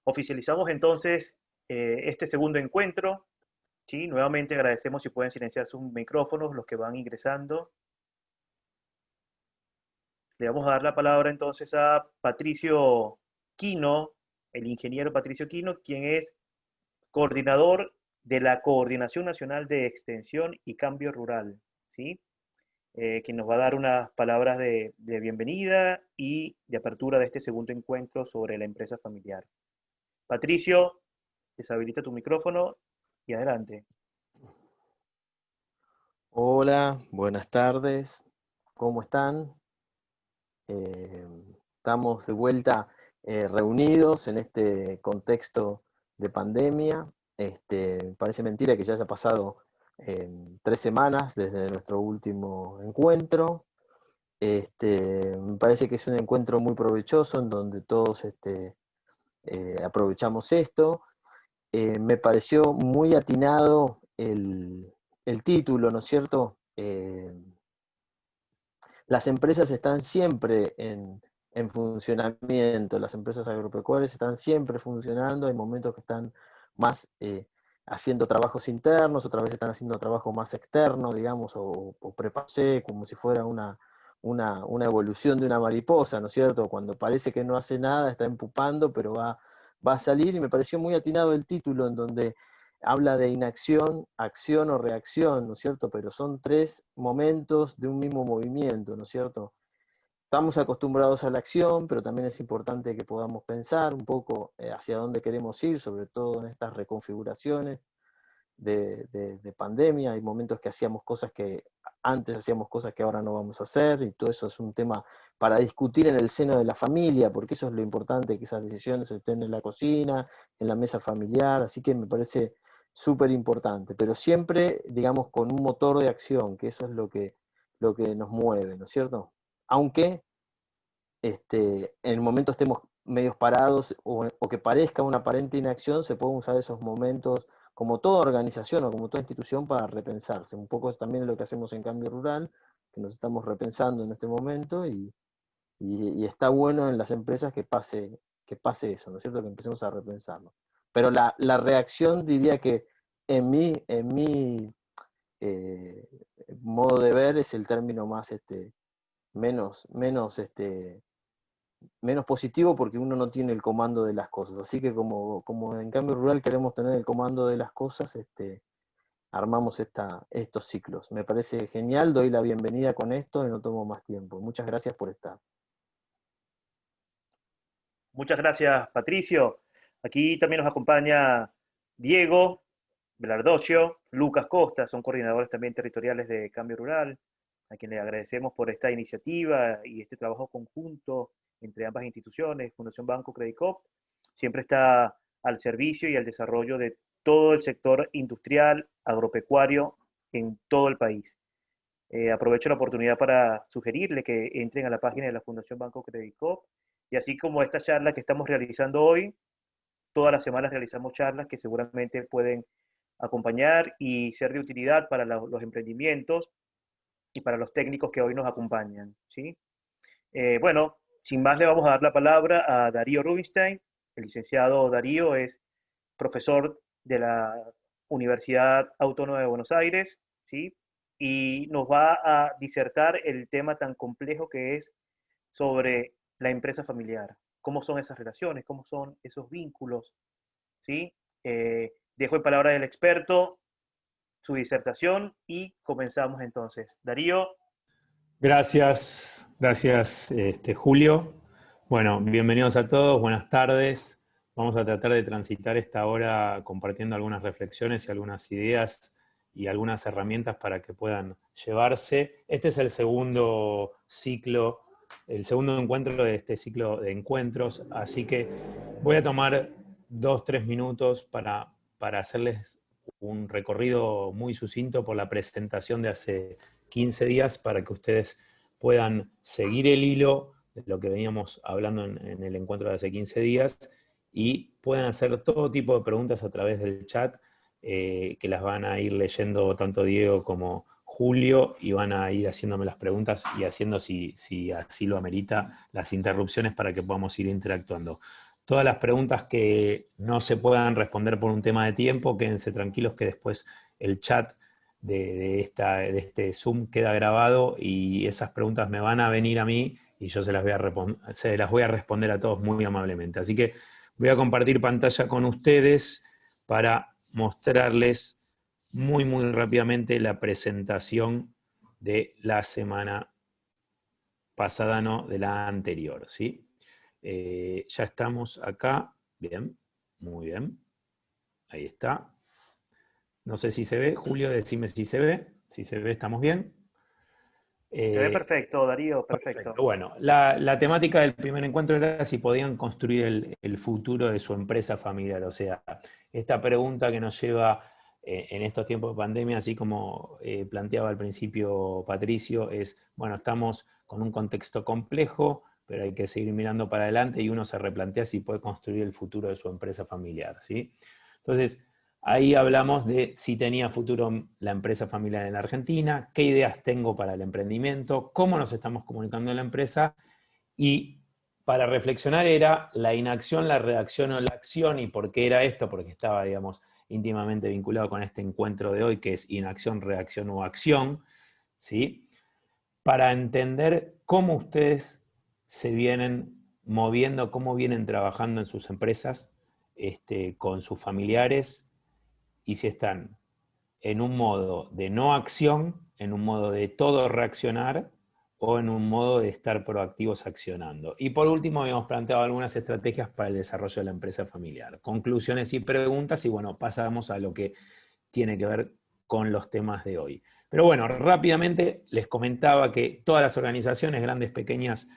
Oficializamos entonces este segundo encuentro. ¿Sí? Nuevamente agradecemos si pueden silenciar sus micrófonos los que van ingresando. Le vamos a dar la palabra entonces a Patricio Quino, el ingeniero Patricio Quino, quien es coordinador de la Coordinación Nacional de Extensión y Cambio Rural, ¿sí? Quien nos va a dar unas palabras de bienvenida y de apertura de este segundo encuentro sobre la empresa familiar. Patricio, deshabilita tu micrófono y adelante. Hola, buenas tardes, ¿cómo están? Eh, Estamos de vuelta reunidos en este contexto de pandemia. Parece mentira que ya haya pasado 3 semanas desde nuestro último encuentro. Me parece que es un encuentro muy provechoso en donde todos aprovechamos esto. Me pareció muy atinado el título, ¿no es cierto? Las empresas están siempre en funcionamiento, las empresas agropecuarias están siempre funcionando, hay momentos que están más haciendo trabajos internos, otras veces están haciendo trabajo más externo, digamos, o prepase, como si fuera una evolución de una mariposa, ¿no es cierto? Cuando parece que no hace nada, está empupando, pero va a salir, y me pareció muy atinado el título en donde habla de inacción, acción o reacción, ¿no es cierto? Pero son 3 momentos de un mismo movimiento, ¿no es cierto? Estamos acostumbrados a la acción, pero también es importante que podamos pensar un poco hacia dónde queremos ir, sobre todo en estas reconfiguraciones de pandemia. Hay momentos que hacíamos cosas que antes hacíamos cosas que ahora no vamos a hacer, y todo eso es un tema para discutir en el seno de la familia, porque eso es lo importante, que esas decisiones estén en la cocina, en la mesa familiar, así que me parece súper importante, pero siempre, digamos, con un motor de acción, que eso es lo que nos mueve, ¿no es cierto? Aunque en el momento estemos medios parados o que parezca una aparente inacción, se pueden usar esos momentos como toda organización o como toda institución para repensarse. Un poco también es lo que hacemos en Cambio Rural, que nos estamos repensando en este momento, y está bueno en las empresas que pase eso, ¿no es cierto? Que empecemos a repensarlo. Pero la reacción, diría que en mi eh, modo de ver, es el término más menos positivo, porque uno no tiene el comando de las cosas. Así que como en Cambio Rural queremos tener el comando de las cosas, armamos estos ciclos. Me parece genial, doy la bienvenida con esto y no tomo más tiempo. Muchas gracias por estar. Muchas gracias, Patricio. Aquí también nos acompaña Diego Belardocio, Lucas Costa, son coordinadores también territoriales de Cambio Rural, a quien le agradecemos por esta iniciativa y este trabajo conjunto entre ambas instituciones. Fundación Banco Credicop siempre está al servicio y al desarrollo de todo el sector industrial, agropecuario en todo el país. Aprovecho la oportunidad para sugerirle que entren a la página de la Fundación Banco Credicop, y así como esta charla que estamos realizando hoy, todas las semanas realizamos charlas que seguramente pueden acompañar y ser de utilidad para los emprendimientos y para los técnicos que hoy nos acompañan, ¿sí? Bueno, sin más le vamos a dar la palabra a Darío Rubinstein. El licenciado Darío es profesor de la Universidad Autónoma de Buenos Aires, ¿sí? Y nos va a disertar el tema tan complejo que es sobre la empresa familiar. ¿Cómo son esas relaciones? ¿Cómo son esos vínculos? ¿Sí? Dejo en palabra del experto su disertación y comenzamos entonces. Darío. Gracias, Julio. Bueno, bienvenidos a todos, buenas tardes. Vamos a tratar de transitar esta hora compartiendo algunas reflexiones y algunas ideas y algunas herramientas para que puedan llevarse. Este es el segundo ciclo, el segundo encuentro de este ciclo de encuentros, así que voy a tomar 2-3 minutos para hacerles un recorrido muy sucinto por la presentación de hace 15 días para que ustedes puedan seguir el hilo de lo que veníamos hablando en el encuentro de hace 15 días y puedan hacer todo tipo de preguntas a través del chat, que las van a ir leyendo tanto Diego como Julio, y van a ir haciéndome las preguntas y haciendo, si así lo amerita, las interrupciones para que podamos ir interactuando. Todas las preguntas que no se puedan responder por un tema de tiempo, quédense tranquilos que después el chat de este Zoom queda grabado y esas preguntas me van a venir a mí y yo se las voy a responder a todos muy amablemente. Así que voy a compartir pantalla con ustedes para mostrarles muy, muy rápidamente la presentación de la semana pasada, no, de la anterior, ¿sí? Ya estamos acá. Bien, muy bien. Ahí está. No sé si se ve. Julio, decime si se ve. Si se ve, estamos bien. Se ve perfecto, Darío, perfecto. Bueno, la temática del primer encuentro era si podían construir el futuro de su empresa familiar. O sea, esta pregunta que nos lleva en estos tiempos de pandemia, así como planteaba al principio Patricio, es, bueno, estamos con un contexto complejo, pero hay que seguir mirando para adelante y uno se replantea si puede construir el futuro de su empresa familiar, ¿sí? Entonces, ahí hablamos de si tenía futuro la empresa familiar en la Argentina, qué ideas tengo para el emprendimiento, cómo nos estamos comunicando en la empresa, y para reflexionar era la inacción, la reacción o la acción, y por qué era esto, porque estaba, digamos, íntimamente vinculado con este encuentro de hoy, que es inacción, reacción o acción, ¿sí? Para entender cómo ustedes se vienen moviendo, cómo vienen trabajando en sus empresas, con sus familiares, y si están en un modo de no acción, en un modo de todo reaccionar, o en un modo de estar proactivos accionando. Y por último, habíamos planteado algunas estrategias para el desarrollo de la empresa familiar. Conclusiones y preguntas, y bueno, pasamos a lo que tiene que ver con los temas de hoy. Pero bueno, rápidamente les comentaba que todas las organizaciones, grandes, pequeñas,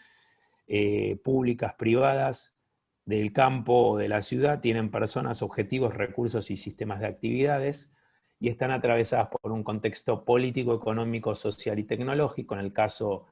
públicas, privadas, del campo o de la ciudad, tienen personas, objetivos, recursos y sistemas de actividades y están atravesadas por un contexto político, económico, social y tecnológico. En el caso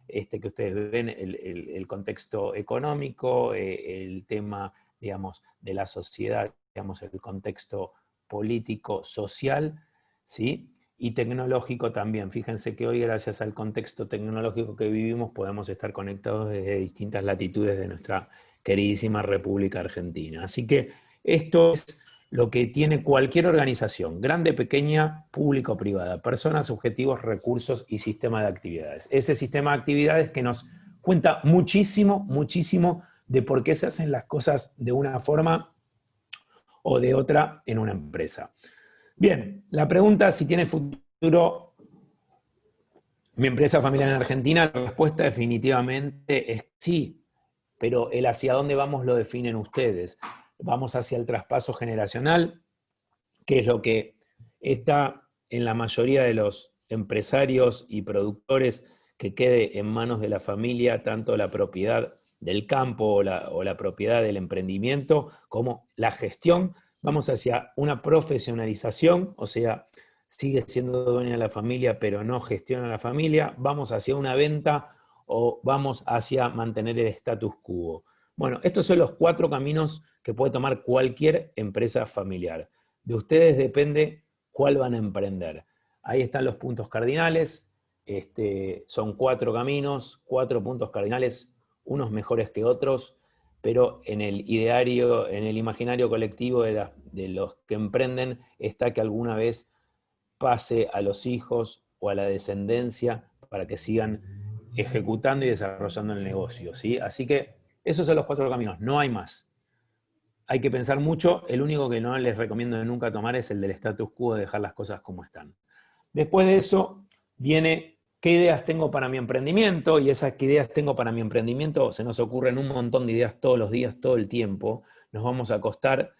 que ustedes ven, el contexto económico, el tema, digamos, de la sociedad, digamos, el contexto político, social, ¿sí? Y tecnológico también. Fíjense que hoy, gracias al contexto tecnológico que vivimos, podemos estar conectados desde distintas latitudes de nuestra queridísima República Argentina. Así que esto es lo que tiene cualquier organización, grande, pequeña, pública o privada, personas, objetivos, recursos y sistema de actividades. Ese sistema de actividades que nos cuenta muchísimo, muchísimo de por qué se hacen las cosas de una forma o de otra en una empresa. Bien, la pregunta si tiene futuro mi empresa familiar en Argentina, la respuesta definitivamente es sí, pero el hacia dónde vamos lo definen ustedes. Vamos hacia el traspaso generacional, que es lo que está en la mayoría de los empresarios y productores, que quede en manos de la familia tanto la propiedad del campo o la propiedad del emprendimiento como la gestión. Vamos hacia una profesionalización, o sea, sigue siendo dueña de la familia, pero no gestiona la familia. Vamos hacia una venta o vamos hacia mantener el status quo. Bueno, estos son los 4 caminos que puede tomar cualquier empresa familiar. De ustedes depende cuál van a emprender. Ahí están los puntos cardinales. Son 4 caminos, 4 puntos cardinales, unos mejores que otros, pero en el ideario, en el imaginario colectivo de los que emprenden está que alguna vez pase a los hijos o a la descendencia para que sigan ejecutando y desarrollando el negocio, ¿sí? Así que esos son los 4 caminos, no hay más. Hay que pensar mucho, el único que no les recomiendo nunca tomar es el del status quo, de dejar las cosas como están. Después de eso viene qué ideas tengo para mi emprendimiento, y esas que ideas tengo para mi emprendimiento, se nos ocurren un montón de ideas todos los días, todo el tiempo. Nos vamos a acostar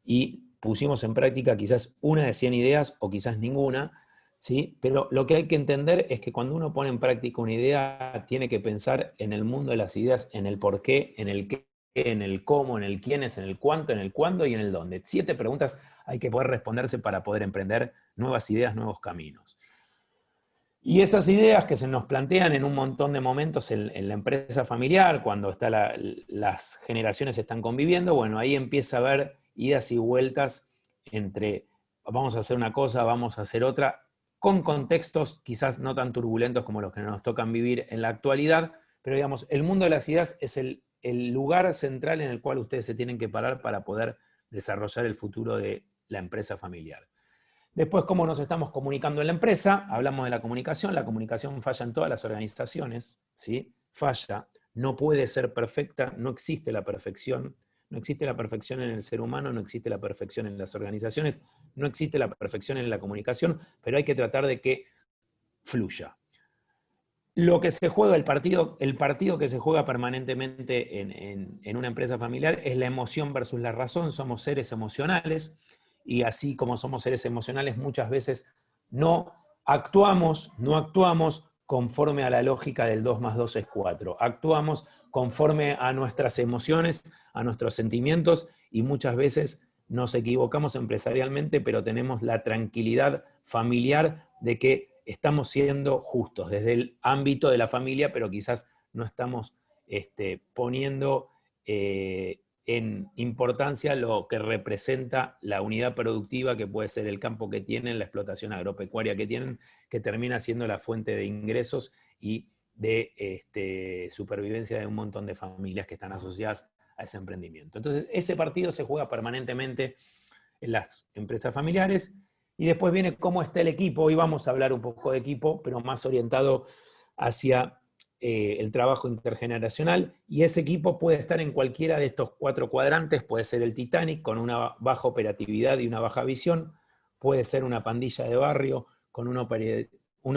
y pusimos en práctica quizás una de 100 ideas o quizás ninguna, ¿sí? Pero lo que hay que entender es que cuando uno pone en práctica una idea, tiene que pensar en el mundo de las ideas, en el por qué, en el qué, en el cómo, en el quiénes, en el cuánto, en el cuándo y en el dónde. 7 preguntas hay que poder responderse para poder emprender nuevas ideas, nuevos caminos. Y esas ideas que se nos plantean en un montón de momentos en la empresa familiar, cuando las generaciones están conviviendo, bueno, ahí empieza a haber idas y vueltas entre vamos a hacer una cosa, vamos a hacer otra, con contextos quizás no tan turbulentos como los que nos tocan vivir en la actualidad, pero digamos, el mundo de las ideas es el el lugar central en el cual ustedes se tienen que parar para poder desarrollar el futuro de la empresa familiar. Después, cómo nos estamos comunicando en la empresa. Hablamos de la comunicación falla en todas las organizaciones, ¿sí? Falla, no puede ser perfecta, no existe la perfección. No existe la perfección en el ser humano, no existe la perfección en las organizaciones, no existe la perfección en la comunicación, pero hay que tratar de que fluya. Lo que se juega, el partido que se juega permanentemente en una empresa familiar es la emoción versus la razón. Somos seres emocionales y así como somos seres emocionales, muchas veces no actuamos conforme a la lógica del 2 más 2 es 4. Actuamos conforme a nuestras emociones, a nuestros sentimientos, y muchas veces nos equivocamos empresarialmente, pero tenemos la tranquilidad familiar de que estamos siendo justos desde el ámbito de la familia, pero quizás no estamos poniendo en importancia lo que representa la unidad productiva, que puede ser el campo que tienen, la explotación agropecuaria que tienen, que termina siendo la fuente de ingresos y de supervivencia de un montón de familias que están asociadas a ese emprendimiento. Entonces, ese partido se juega permanentemente en las empresas familiares. Y después viene cómo está el equipo. Hoy vamos a hablar un poco de equipo, pero más orientado hacia el trabajo intergeneracional. Y ese equipo puede estar en cualquiera de estos 4 cuadrantes. Puede ser el Titanic con una baja operatividad y una baja visión. Puede ser una pandilla de barrio con una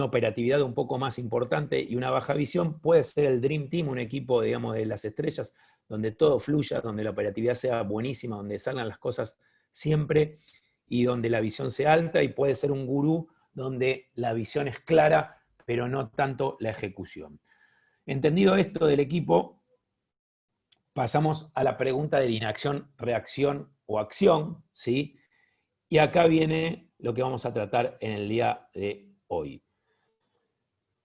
operatividad un poco más importante y una baja visión. Puede ser el Dream Team, un equipo, digamos, de las estrellas, donde todo fluya, donde la operatividad sea buenísima, donde salgan las cosas siempre y donde la visión sea alta, y puede ser un gurú donde la visión es clara, pero no tanto la ejecución. Entendido esto del equipo, pasamos a la pregunta de la inacción, reacción o acción, ¿sí? Y acá viene lo que vamos a tratar en el día de hoy.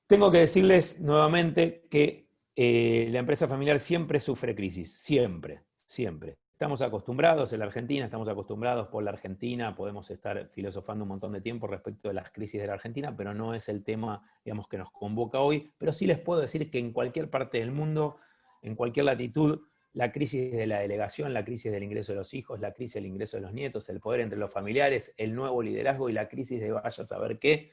Tengo que decirles nuevamente que la empresa familiar siempre sufre crisis, siempre, siempre. Estamos acostumbrados en la Argentina, estamos acostumbrados por la Argentina, podemos estar filosofando un montón de tiempo respecto de las crisis de la Argentina, pero no es el tema, digamos, que nos convoca hoy. Pero sí les puedo decir que en cualquier parte del mundo, en cualquier latitud, la crisis de la delegación, la crisis del ingreso de los hijos, la crisis del ingreso de los nietos, el poder entre los familiares, el nuevo liderazgo y la crisis de vaya a saber qué,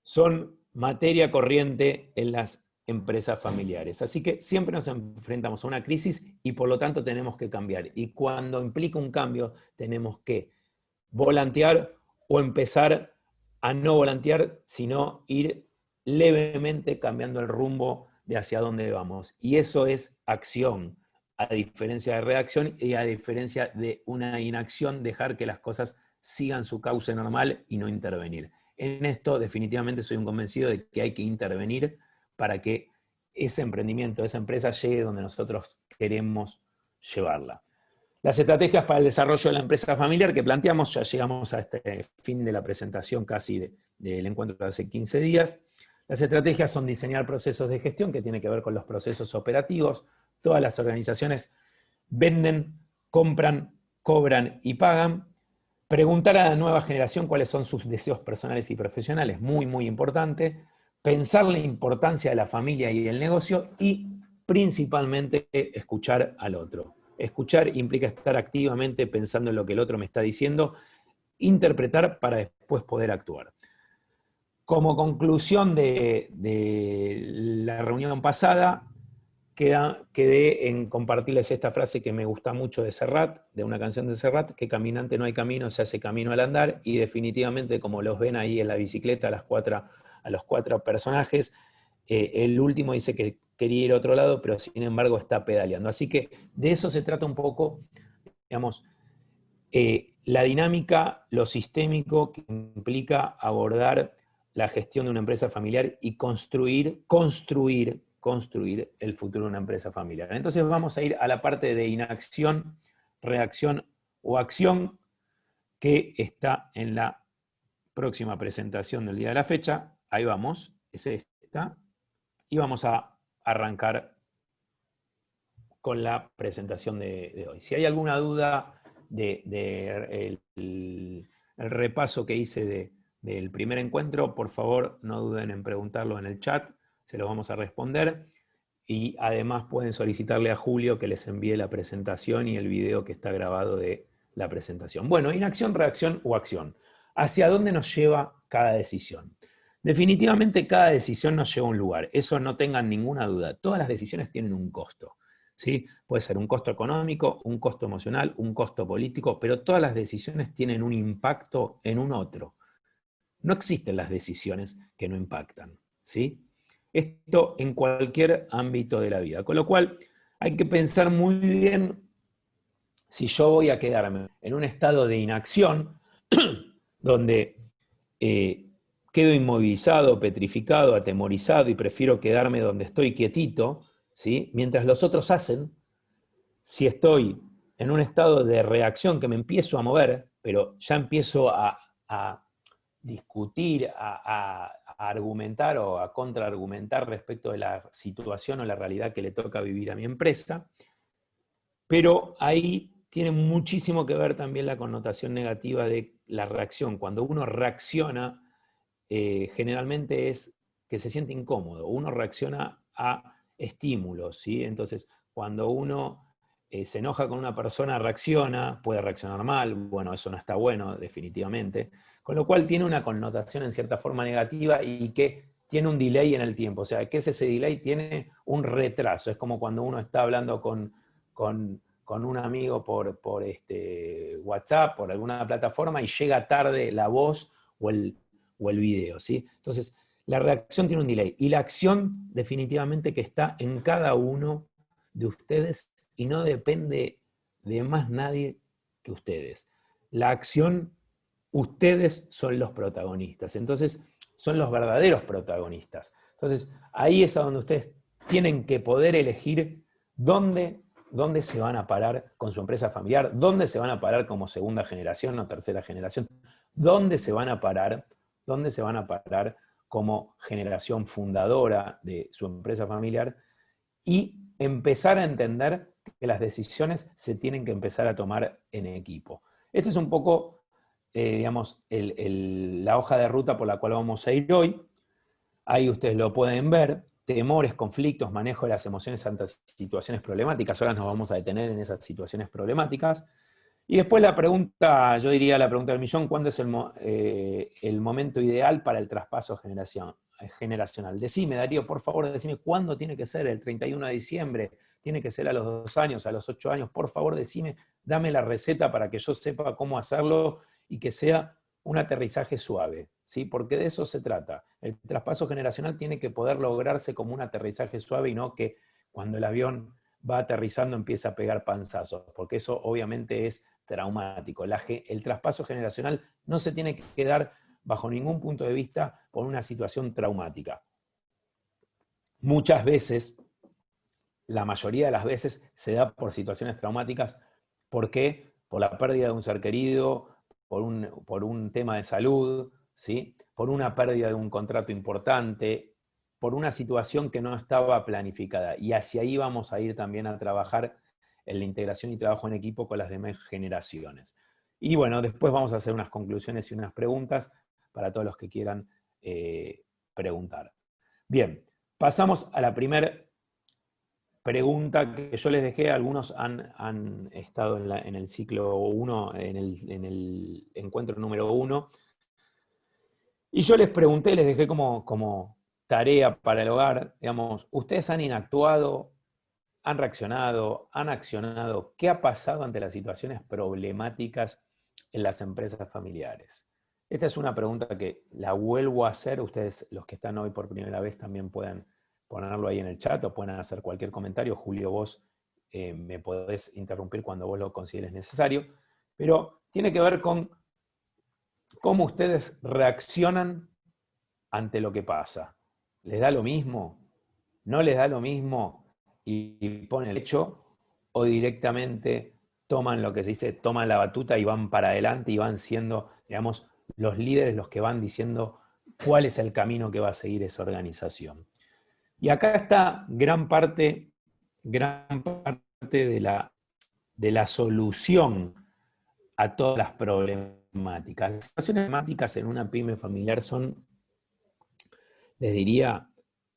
son materia corriente en las empresas familiares. Así que siempre nos enfrentamos a una crisis y por lo tanto tenemos que cambiar. Y cuando implica un cambio, tenemos que volantear o empezar a no volantear, sino ir levemente cambiando el rumbo de hacia dónde vamos. Y eso es acción, a diferencia de reacción y a diferencia de una inacción, dejar que las cosas sigan su cauce normal y no intervenir. En esto definitivamente soy un convencido de que hay que intervenir para que ese emprendimiento, esa empresa llegue donde nosotros queremos llevarla. Las estrategias para el desarrollo de la empresa familiar que planteamos, ya llegamos a este fin de la presentación casi del encuentro de hace 15 días. Las estrategias son diseñar procesos de gestión que tienen que ver con los procesos operativos. Todas las organizaciones venden, compran, cobran y pagan. Preguntar a la nueva generación cuáles son sus deseos personales y profesionales, muy, muy importante. Pensar la importancia de la familia y del negocio y principalmente escuchar al otro. Escuchar implica estar activamente pensando en lo que el otro me está diciendo, interpretar para después poder actuar. Como conclusión de la reunión pasada, quedé en compartirles esta frase que me gusta mucho de Serrat, de una canción de Serrat, que caminante no hay camino, se hace camino al andar, y definitivamente, como los ven ahí en la bicicleta, a los 4 personajes, el último dice que quería ir a otro lado, pero sin embargo está pedaleando. Así que de eso se trata un poco, digamos, la dinámica, lo sistémico que implica abordar la gestión de una empresa familiar y construir el futuro de una empresa familiar. Entonces vamos a ir a la parte de inacción, reacción o acción, que está en la próxima presentación del día de la fecha. Ahí vamos, es esta. Y vamos a arrancar con la presentación de hoy. Si hay alguna duda el repaso que hice del primer encuentro, por favor no duden en preguntarlo en el chat, se lo vamos a responder. y además pueden solicitarle a Julio que les envíe la presentación y el video que está grabado de la presentación. Bueno, inacción, reacción o acción. ¿Hacia dónde nos lleva cada decisión? Definitivamente cada decisión nos lleva a un lugar, eso no tengan ninguna duda. Todas las decisiones tienen un costo, ¿sí? Puede ser un costo económico, un costo emocional, un costo político, pero todas las decisiones tienen un impacto en un otro. No existen las decisiones que no impactan, ¿sí? Esto en cualquier ámbito de la vida. Con lo cual hay que pensar muy bien si yo voy a quedarme en un estado de inacción donde quedo inmovilizado, petrificado, atemorizado y prefiero quedarme donde estoy quietito, ¿sí? Mientras los otros hacen. Si estoy en un estado de reacción que me empiezo a mover, pero ya empiezo a discutir, a argumentar o a contraargumentar respecto de la situación o la realidad que le toca vivir a mi empresa, pero ahí tiene muchísimo que ver también la connotación negativa de la reacción. Cuando uno reacciona, generalmente es que se siente incómodo. Uno reacciona a estímulos, ¿sí? Entonces, cuando uno se enoja con una persona, reacciona, puede reaccionar mal, bueno, eso no está bueno, definitivamente. Con lo cual tiene una connotación en cierta forma negativa y que tiene un delay en el tiempo. O sea, ¿qué es ese delay? Tiene un retraso. Es como cuando uno está hablando con un amigo por WhatsApp, por alguna plataforma, y llega tarde la voz o el video, ¿sí? Entonces, la reacción tiene un delay. Y la acción, definitivamente, que está en cada uno de ustedes y no depende de más nadie que ustedes. La acción, ustedes son los protagonistas. Entonces, son los verdaderos protagonistas. Entonces, ahí es a donde ustedes tienen que poder elegir dónde se van a parar con su empresa familiar, dónde se van a parar como segunda generación o tercera generación, dónde se van a parar como generación fundadora de su empresa familiar y empezar a entender que las decisiones se tienen que empezar a tomar en equipo. Esta es un poco, digamos, la hoja de ruta por la cual vamos a ir hoy. Ahí ustedes lo pueden ver. Temores, conflictos, manejo de las emociones ante situaciones problemáticas. Ahora nos vamos a detener en esas situaciones problemáticas. Y después la pregunta, yo diría la pregunta del millón, ¿cuándo es el momento ideal para el traspaso generacional? Decime, Darío, por favor, decime cuándo tiene que ser, el 31 de diciembre, tiene que ser a los 2 años, a los 8 años, por favor, decime, dame la receta para que yo sepa cómo hacerlo y que sea un aterrizaje suave, ¿sí? Porque de eso se trata. El traspaso generacional tiene que poder lograrse como un aterrizaje suave y no que cuando el avión va aterrizando empieza a pegar panzazos, porque eso obviamente es traumático. El traspaso generacional no se tiene que dar bajo ningún punto de vista por una situación traumática. Muchas veces, la mayoría de las veces, se da por situaciones traumáticas. ¿Por qué? Por la pérdida de un ser querido, por un tema de salud, ¿sí? Por una pérdida de un contrato importante, por una situación que no estaba planificada. Y hacia ahí vamos a ir también a trabajar en la integración y trabajo en equipo con las demás generaciones. Y bueno, después vamos a hacer unas conclusiones y unas preguntas para todos los que quieran preguntar. Bien, pasamos a la primera pregunta que yo les dejé. Algunos han estado en el ciclo 1, en el encuentro número 1. Y yo les pregunté, les dejé como tarea para el hogar, digamos, ¿ustedes han inactuado, han reaccionado, han accionado? ¿Qué ha pasado ante las situaciones problemáticas en las empresas familiares? Esta es una pregunta que la vuelvo a hacer. Ustedes, los que están hoy por primera vez, también pueden ponerlo ahí en el chat o pueden hacer cualquier comentario. Julio, vos me podés interrumpir cuando vos lo consideres necesario. Pero tiene que ver con cómo ustedes reaccionan ante lo que pasa. ¿Les da lo mismo? ¿No les da lo mismo y ponen el hecho? ¿O directamente toman lo que se dice, toman la batuta y van para adelante y van siendo, digamos, los líderes los que van diciendo cuál es el camino que va a seguir esa organización? Y acá está gran parte de la solución a todas las problemáticas. Las situaciones problemáticas en una pyme familiar son, les diría,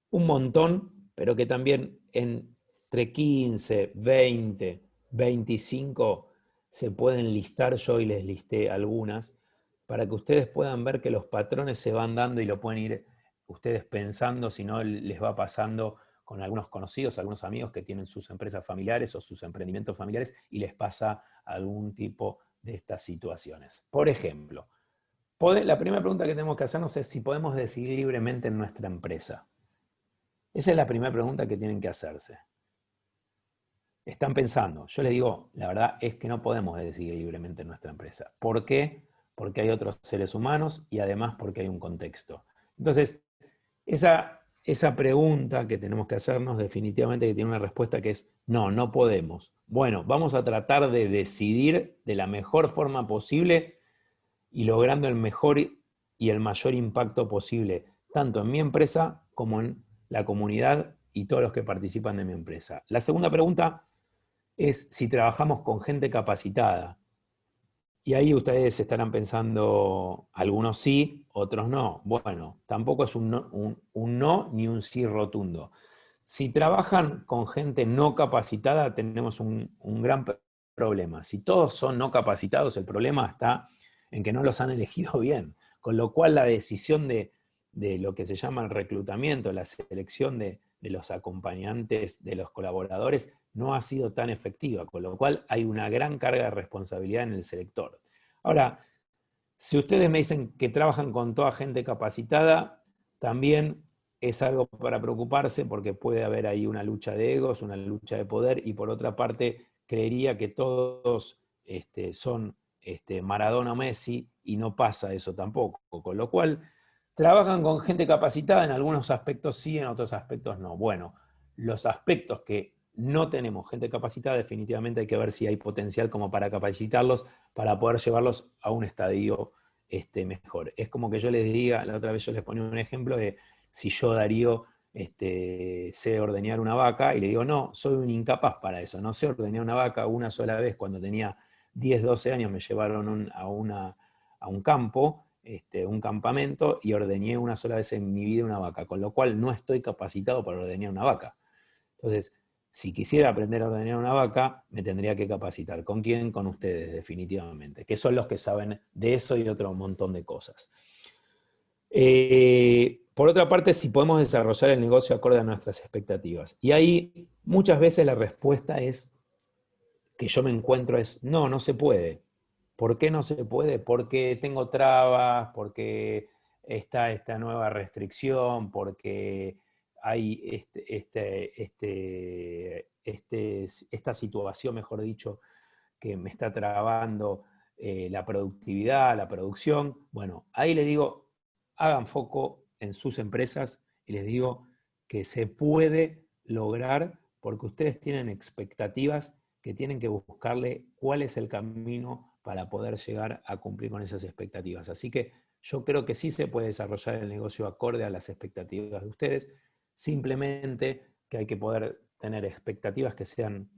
un montón, pero que también entre 15, 20, 25 se pueden listar, yo hoy les listé algunas, para que ustedes puedan ver que los patrones se van dando y lo pueden ir ustedes pensando, si no les va pasando con algunos conocidos, algunos amigos que tienen sus empresas familiares o sus emprendimientos familiares y les pasa algún tipo de estas situaciones. Por ejemplo, la primera pregunta que tenemos que hacernos es si podemos decidir libremente en nuestra empresa. Esa es la primera pregunta que tienen que hacerse. Están pensando, yo les digo, la verdad es que no podemos decidir libremente en nuestra empresa. ¿Por qué? Porque hay otros seres humanos y además porque hay un contexto. Entonces, esa pregunta que tenemos que hacernos definitivamente que tiene una respuesta que es no, no podemos. Bueno, vamos a tratar de decidir de la mejor forma posible y logrando el mejor y el mayor impacto posible, tanto en mi empresa como en la comunidad y todos los que participan de mi empresa. La segunda pregunta es si trabajamos con gente capacitada. Y ahí ustedes estarán pensando, algunos sí, otros no. Bueno, tampoco es un no ni un sí rotundo. Si trabajan con gente no capacitada, tenemos un gran problema. Si todos son no capacitados, el problema está en que no los han elegido bien. Con lo cual la decisión de lo que se llama el reclutamiento, la selección de los acompañantes, de los colaboradores, no ha sido tan efectiva, con lo cual hay una gran carga de responsabilidad en el selector. Ahora, si ustedes me dicen que trabajan con toda gente capacitada, también es algo para preocuparse porque puede haber ahí una lucha de egos, una lucha de poder, y por otra parte, creería que todos son Maradona o Messi, y no pasa eso tampoco, con lo cual trabajan con gente capacitada, en algunos aspectos sí, en otros aspectos no. Bueno, los aspectos que no tenemos gente capacitada, definitivamente hay que ver si hay potencial como para capacitarlos, para poder llevarlos a un estadio mejor. Es como que yo les diga, la otra vez yo les ponía un ejemplo de si yo, Darío, sé ordeñar una vaca, y le digo, no, soy un incapaz para eso, no sé ordeñar una vaca. Una sola vez, cuando tenía 10, 12 años, me llevaron a un campo, un campamento, y ordeñé una sola vez en mi vida una vaca, con lo cual no estoy capacitado para ordeñar una vaca. Entonces, si quisiera aprender a ordeñar una vaca, me tendría que capacitar. ¿Con quién? Con ustedes, definitivamente, que son los que saben de eso y de otro montón de cosas. Por otra parte, si podemos desarrollar el negocio acorde a nuestras expectativas. Y ahí muchas veces la respuesta es que yo me encuentro es, no, no se puede. ¿Por qué no se puede? Porque tengo trabas, porque está esta nueva restricción, porque hay esta situación, mejor dicho, que me está trabando la productividad, la producción. Bueno, ahí les digo, hagan foco en sus empresas y les digo que se puede lograr porque ustedes tienen expectativas que tienen que buscarle cuál es el camino para poder llegar a cumplir con esas expectativas. Así que yo creo que sí se puede desarrollar el negocio acorde a las expectativas de ustedes, simplemente que hay que poder tener expectativas que sean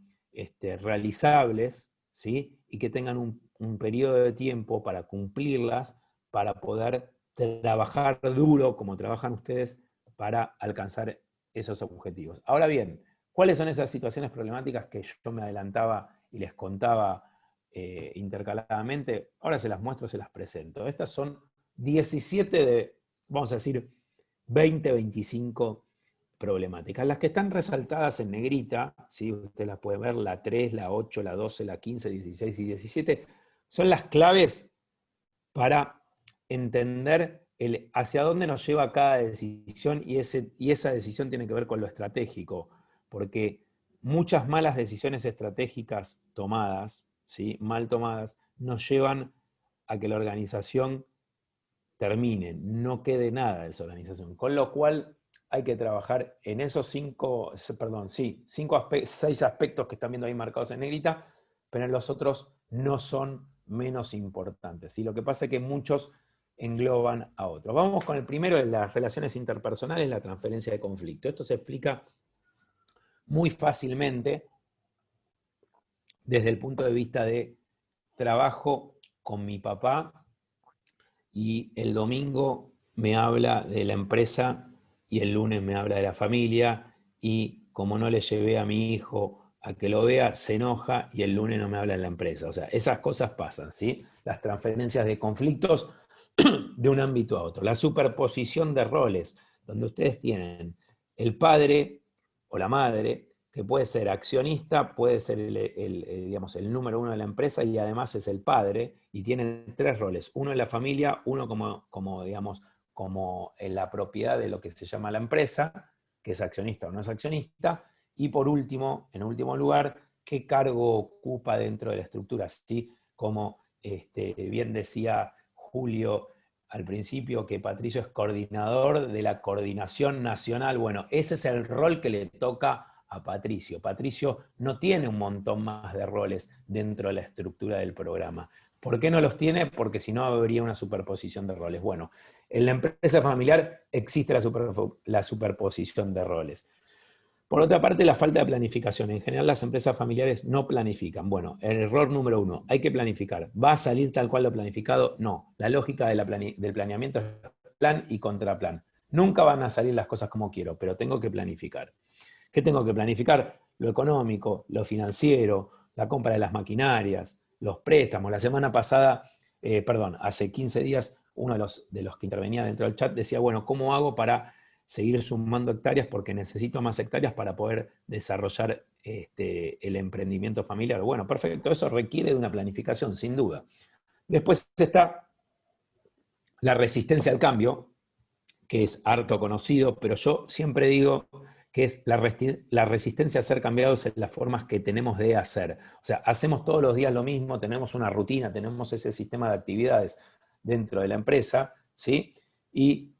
realizables, ¿sí? Y que tengan un periodo de tiempo para cumplirlas, para poder trabajar duro como trabajan ustedes para alcanzar esos objetivos. Ahora bien, ¿cuáles son esas situaciones problemáticas que yo me adelantaba y les contaba intercaladamente? Ahora se las muestro, se las presento. Estas son 17 de, vamos a decir, 20, 25 problemáticas. Las que están resaltadas en negrita, ¿sí? Usted las puede ver, la 3, la 8, la 12, la 15, 16 y 17, son las claves para entender hacia dónde nos lleva cada decisión, y esa decisión tiene que ver con lo estratégico, porque muchas malas decisiones estratégicas tomadas, ¿sí? Mal tomadas, nos llevan a que la organización termine, no quede nada de esa organización. Con lo cual hay que trabajar en esos 6 aspectos que están viendo ahí marcados en negrita, pero en los otros no son menos importantes. Y lo que pasa es que muchos engloban a otros. Vamos con el primero, de las relaciones interpersonales, la transferencia de conflicto. Esto se explica muy fácilmente desde el punto de vista de trabajo con mi papá y el domingo me habla de la empresa y el lunes me habla de la familia, y como no le llevé a mi hijo a que lo vea, se enoja y el lunes no me habla en la empresa. O sea, esas cosas pasan, ¿sí? Las transferencias de conflictos de un ámbito a otro. La superposición de roles, donde ustedes tienen el padre o la madre, que puede ser accionista, puede ser digamos, el número uno de la empresa y además es el padre, y tienen tres roles. Uno en la familia, uno digamos, como en la propiedad de lo que se llama la empresa, que es accionista o no es accionista, y por último, en último lugar, qué cargo ocupa dentro de la estructura. ¿Sí? Como bien decía Julio al principio, que Patricio es coordinador de la coordinación nacional. Bueno, ese es el rol que le toca a Patricio. Patricio no tiene un montón más de roles dentro de la estructura del programa. ¿Por qué no los tiene? Porque si no habría una superposición de roles. Bueno, en la empresa familiar existe la superposición de roles. Por otra parte, la falta de planificación. En general, las empresas familiares no planifican. Bueno, el error número uno, hay que planificar. ¿Va a salir tal cual lo planificado? No. La lógica del planeamiento es plan y contraplan. Nunca van a salir las cosas como quiero, pero tengo que planificar. ¿Qué tengo que planificar? Lo económico, lo financiero, la compra de las maquinarias, los préstamos. La semana pasada, hace 15 días, uno de los que intervenía dentro del chat decía, bueno, ¿cómo hago para seguir sumando hectáreas? Porque necesito más hectáreas para poder desarrollar el emprendimiento familiar. Bueno, perfecto, eso requiere de una planificación, sin duda. Después está la resistencia al cambio, que es harto conocido, pero yo siempre digo que es la resistencia a ser cambiados en las formas que tenemos de hacer. O sea, hacemos todos los días lo mismo, tenemos una rutina, tenemos ese sistema de actividades dentro de la empresa, ¿sí? Y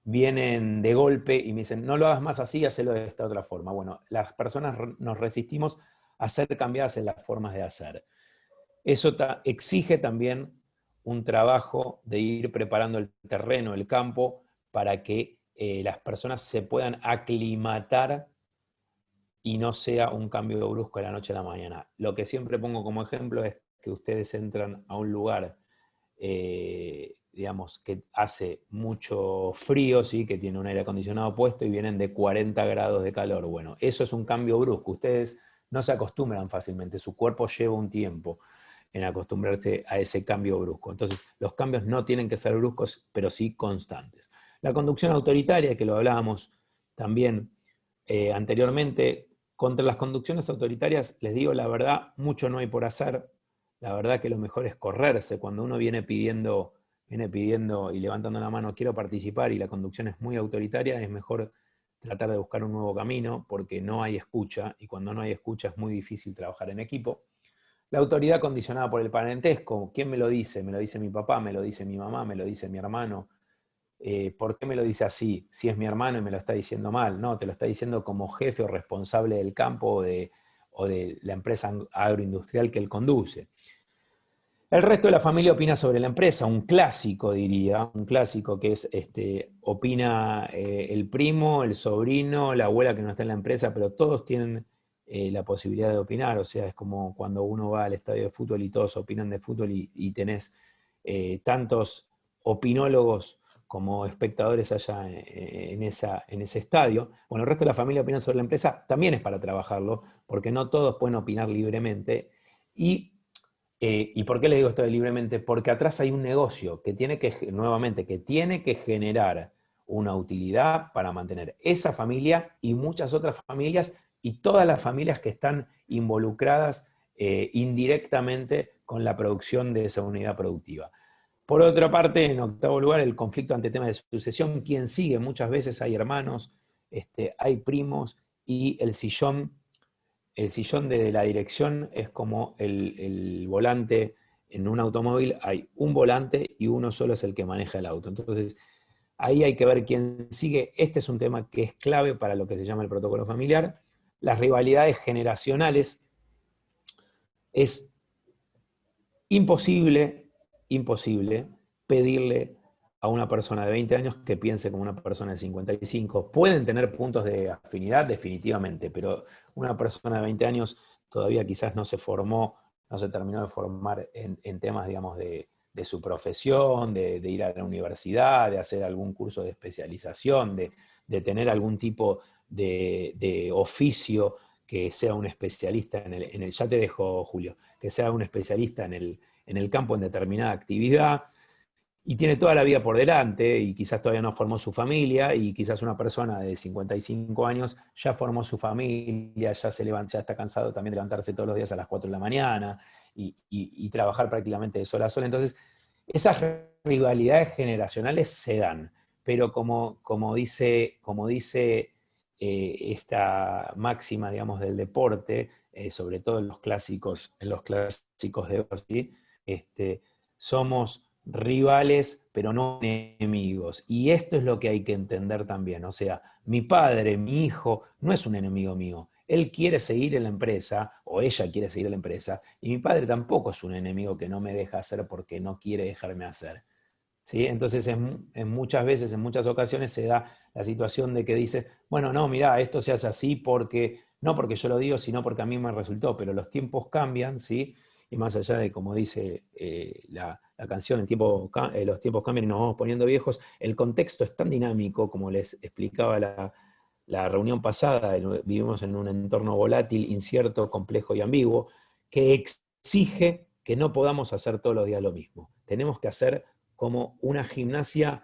vienen de golpe y me dicen, no lo hagas más así, hacelo de esta otra forma. Bueno, las personas nos resistimos a ser cambiadas en las formas de hacer. Eso exige también un trabajo de ir preparando el terreno, el campo, para que las personas se puedan aclimatar y no sea un cambio brusco de la noche a la mañana. Lo que siempre pongo como ejemplo es que ustedes entran a un lugar, digamos, que hace mucho frío, ¿sí? Que tiene un aire acondicionado puesto y vienen de 40 grados de calor. Bueno, eso es un cambio brusco. Ustedes no se acostumbran fácilmente, su cuerpo lleva un tiempo en acostumbrarse a ese cambio brusco. Entonces, los cambios no tienen que ser bruscos, pero sí constantes. La conducción autoritaria, que lo hablábamos también anteriormente, contra las conducciones autoritarias, les digo la verdad, mucho no hay por hacer. La verdad que lo mejor es correrse. Cuando uno viene pidiendo y levantando la mano, quiero participar, y la conducción es muy autoritaria, es mejor tratar de buscar un nuevo camino, porque no hay escucha, y cuando no hay escucha es muy difícil trabajar en equipo. La autoridad condicionada por el parentesco, ¿quién me lo dice? Me lo dice mi papá, me lo dice mi mamá, me lo dice mi hermano. ¿Por qué me lo dice así? Si es mi hermano y me lo está diciendo mal. No, te lo está diciendo como jefe o responsable del campo o de la empresa agroindustrial que él conduce. El resto de la familia opina sobre la empresa, un clásico diría, un clásico que es, opina el primo, el sobrino, la abuela que no está en la empresa, pero todos tienen la posibilidad de opinar. O sea, es como cuando uno va al estadio de fútbol y todos opinan de fútbol y tenés tantos opinólogos como espectadores allá en ese estadio. Bueno, el resto de la familia opina sobre la empresa, también es para trabajarlo, porque no todos pueden opinar libremente. ¿Y por qué les digo esto de libremente? Porque atrás hay un negocio que tiene que generar una utilidad para mantener esa familia y muchas otras familias y todas las familias que están involucradas indirectamente con la producción de esa unidad productiva. Por otra parte, en octavo lugar, el conflicto ante temas de sucesión. ¿Quién sigue? Muchas veces hay hermanos, hay primos, y el sillón de la dirección es como el volante. En un automóvil hay un volante y uno solo es el que maneja el auto. Entonces, ahí hay que ver quién sigue. Este es un tema que es clave para lo que se llama el protocolo familiar. Las rivalidades generacionales. Es imposible pedirle a una persona de 20 años que piense como una persona de 55. Pueden tener puntos de afinidad, definitivamente, pero una persona de 20 años todavía quizás no se terminó de formar en temas, digamos, de de su profesión, de ir a la universidad, de hacer algún curso de especialización, de tener algún tipo de oficio que sea un especialista ya te dejo, Julio, que sea un especialista en el campo en determinada actividad, y tiene toda la vida por delante, y quizás todavía no formó su familia, y quizás una persona de 55 años ya formó su familia, ya está cansado también de levantarse todos los días a las 4 de la mañana, y trabajar prácticamente de sol a sol. Entonces, esas rivalidades generacionales se dan, pero como dice esta máxima, digamos, del deporte, sobre todo en los clásicos de hoy, somos rivales, pero no enemigos. Y esto es lo que hay que entender también. O sea, mi padre, mi hijo, no es un enemigo mío. Él quiere seguir en la empresa, o ella quiere seguir en la empresa, y mi padre tampoco es un enemigo que no me deja hacer porque no quiere dejarme hacer. ¿Sí? Entonces, en muchas veces, en muchas ocasiones, se da la situación de que dice, bueno, no, mirá, esto se hace así porque, no porque yo lo digo, sino porque a mí me resultó, pero los tiempos cambian, ¿sí? Y más allá de, como dice la canción, los tiempos cambian y nos vamos poniendo viejos, el contexto es tan dinámico, como les explicaba la reunión pasada, vivimos en un entorno volátil, incierto, complejo y ambiguo, que exige que no podamos hacer todos los días lo mismo. Tenemos que hacer como una gimnasia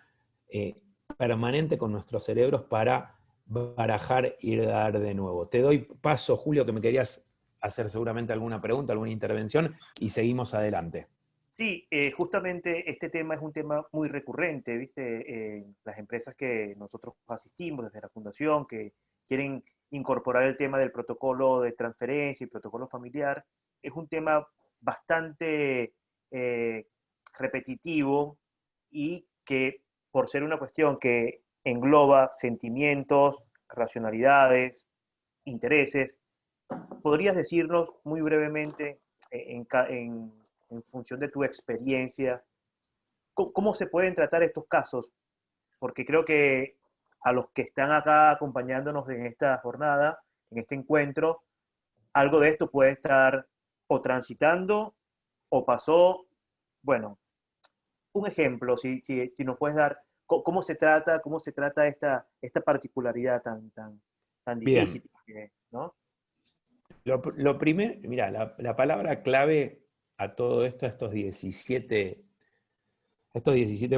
permanente con nuestros cerebros para barajar y dar de nuevo. Te doy paso, Julio, que me querías hacer seguramente alguna pregunta, alguna intervención, y seguimos adelante. Sí, justamente este tema es un tema muy recurrente, ¿viste? Las empresas que nosotros asistimos desde la fundación, que quieren incorporar el tema del protocolo de transferencia y protocolo familiar, es un tema bastante repetitivo y que por ser una cuestión que engloba sentimientos, racionalidades, intereses, ¿podrías decirnos muy brevemente en función de tu experiencia, cómo se pueden tratar estos casos? Porque creo que a los que están acá acompañándonos en esta jornada, en este encuentro, algo de esto puede estar o transitando o pasó. Bueno, un ejemplo, si nos puedes dar cómo se trata esta particularidad tan Bien, difícil, ¿no? lo primero, mira, la palabra clave a todo esto, a estos 17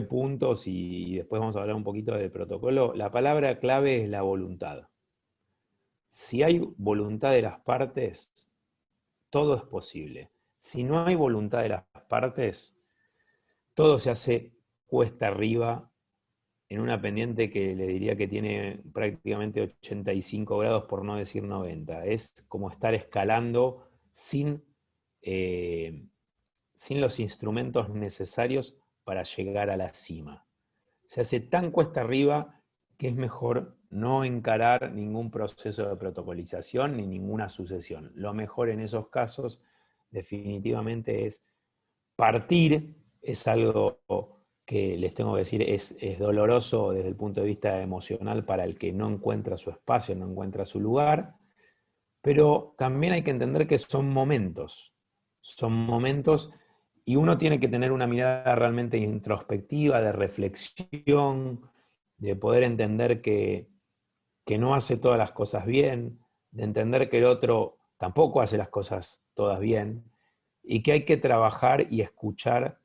puntos, y después vamos a hablar un poquito del protocolo, la palabra clave es la voluntad. Si hay voluntad de las partes, todo es posible. Si no hay voluntad de las partes, todo se hace cuesta arriba en una pendiente que le diría que tiene prácticamente 85 grados, por no decir 90. Es como estar escalando eh, sin los instrumentos necesarios para llegar a la cima. Se hace tan cuesta arriba que es mejor no encarar ningún proceso de protocolización ni ninguna sucesión. Lo mejor en esos casos definitivamente es partir. Es algo que les tengo que decir, es doloroso desde el punto de vista emocional para el que no encuentra su espacio, no encuentra su lugar, pero también hay que entender que son momentos, y uno tiene que tener una mirada realmente introspectiva, de reflexión, de poder entender que no hace todas las cosas bien, de entender que el otro tampoco hace las cosas todas bien, y que hay que trabajar y escuchar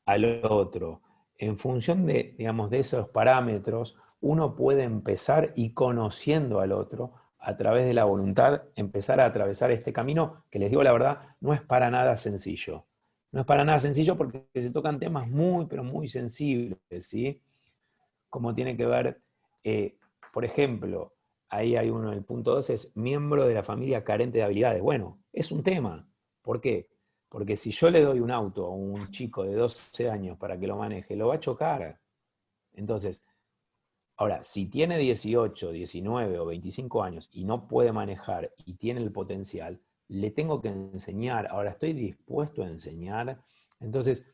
al otro. En función de, digamos, de esos parámetros, uno puede empezar, y conociendo al otro, a través de la voluntad, empezar a atravesar este camino que, les digo la verdad, no es para nada sencillo. No es para nada sencillo porque se tocan temas muy, pero muy sensibles, ¿sí? Como tiene que ver, por ejemplo, ahí hay uno, el punto 2 es miembro de la familia carente de habilidades. Bueno, es un tema. ¿Por qué? Porque si yo le doy un auto a un chico de 12 años para que lo maneje, lo va a chocar. Entonces, ahora, si tiene 18, 19 o 25 años y no puede manejar y tiene el potencial, le tengo que enseñar. Ahora, ¿estoy dispuesto a enseñar? Entonces,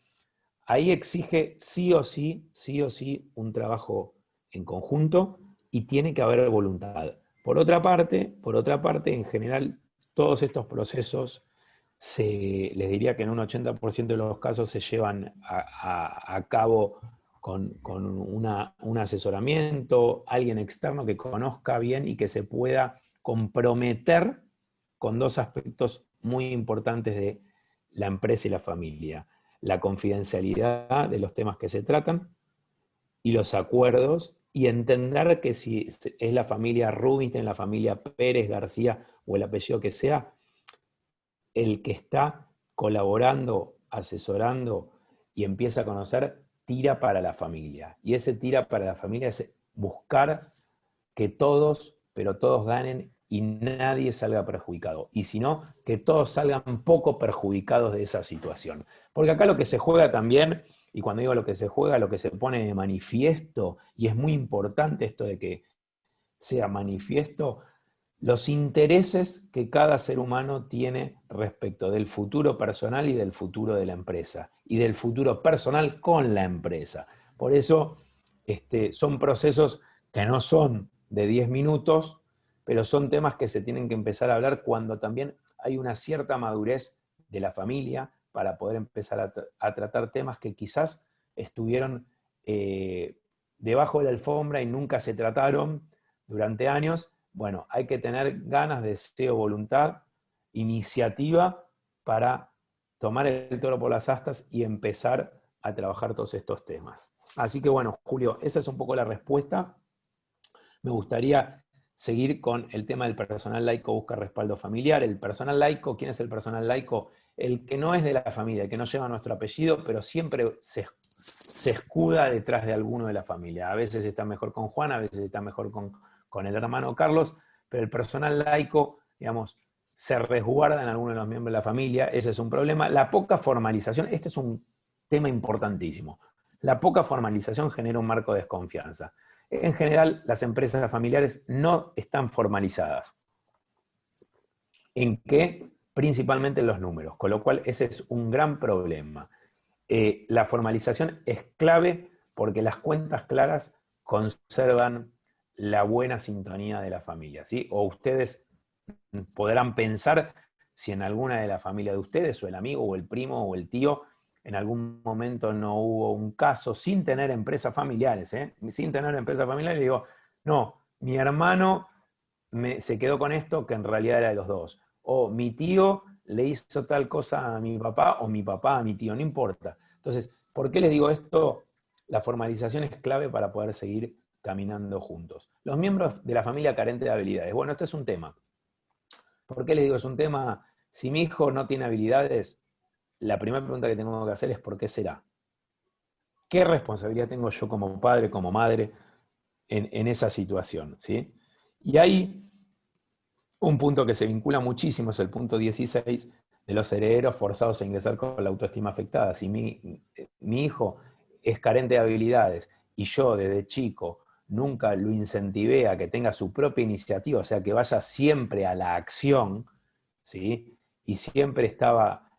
ahí exige sí o sí un trabajo en conjunto, y tiene que haber voluntad. Por otra parte, en general, todos estos procesos les diría que en un 80% de los casos se llevan a cabo con un asesoramiento, alguien externo que conozca bien y que se pueda comprometer con dos aspectos muy importantes de la empresa y la familia: la confidencialidad de los temas que se tratan y los acuerdos, y entender que si es la familia Rubinstein, la familia Pérez, García o el apellido que sea, el que está colaborando, asesorando y empieza a conocer, tira para la familia. Y ese tira para la familia es buscar que todos, pero todos ganen y nadie salga perjudicado. Y si no, que todos salgan poco perjudicados de esa situación. Porque acá lo que se juega también, y cuando digo lo que se juega, lo que se pone de manifiesto, y es muy importante esto de que sea manifiesto, los intereses que cada ser humano tiene respecto del futuro personal y del futuro de la empresa, y del futuro personal con la empresa. Por eso son procesos que no son de 10 minutos, pero son temas que se tienen que empezar a hablar cuando también hay una cierta madurez de la familia para poder empezar a tratar temas que quizás estuvieron debajo de la alfombra y nunca se trataron durante años. Bueno, hay que tener ganas, deseo, voluntad, iniciativa para tomar el toro por las astas y empezar a trabajar todos estos temas. Así que bueno, Julio, esa es un poco la respuesta. Me gustaría seguir con el tema del personal laico busca respaldo familiar. El personal laico, ¿quién es el personal laico? El que no es de la familia, el que no lleva nuestro apellido, pero siempre se escuda detrás de alguno de la familia. A veces está mejor con Juan, a veces está mejor con el hermano Carlos, pero el personal laico, digamos, se resguarda en alguno de los miembros de la familia. Ese es un problema. La poca formalización, este es un tema importantísimo. La poca formalización genera un marco de desconfianza. En general, las empresas familiares no están formalizadas. ¿En qué? Principalmente en los números, con lo cual ese es un gran problema. La formalización es clave porque las cuentas claras conservan la buena sintonía de la familia, ¿sí? O ustedes podrán pensar si en alguna de la familia de ustedes, o el amigo, o el primo, o el tío, en algún momento no hubo un caso sin tener empresas familiares, sin tener empresas familiares, digo, no, mi hermano se quedó con esto que en realidad era de los dos. O mi tío le hizo tal cosa a mi papá, o mi papá a mi tío, no importa. Entonces, ¿por qué les digo esto? La formalización es clave para poder seguir caminando juntos. Los miembros de la familia carentes de habilidades. Bueno, esto es un tema. ¿Por qué les digo es un tema? Si mi hijo no tiene habilidades, la primera pregunta que tengo que hacer es ¿por qué será? ¿Qué responsabilidad tengo yo como padre, como madre, en esa situación? ¿Sí? Y hay un punto que se vincula muchísimo, es el punto 16, de los herederos forzados a ingresar con la autoestima afectada. Si mi hijo es carente de habilidades y yo desde chico nunca lo incentivé a que tenga su propia iniciativa, o sea, que vaya siempre a la acción, ¿sí? Y siempre estaba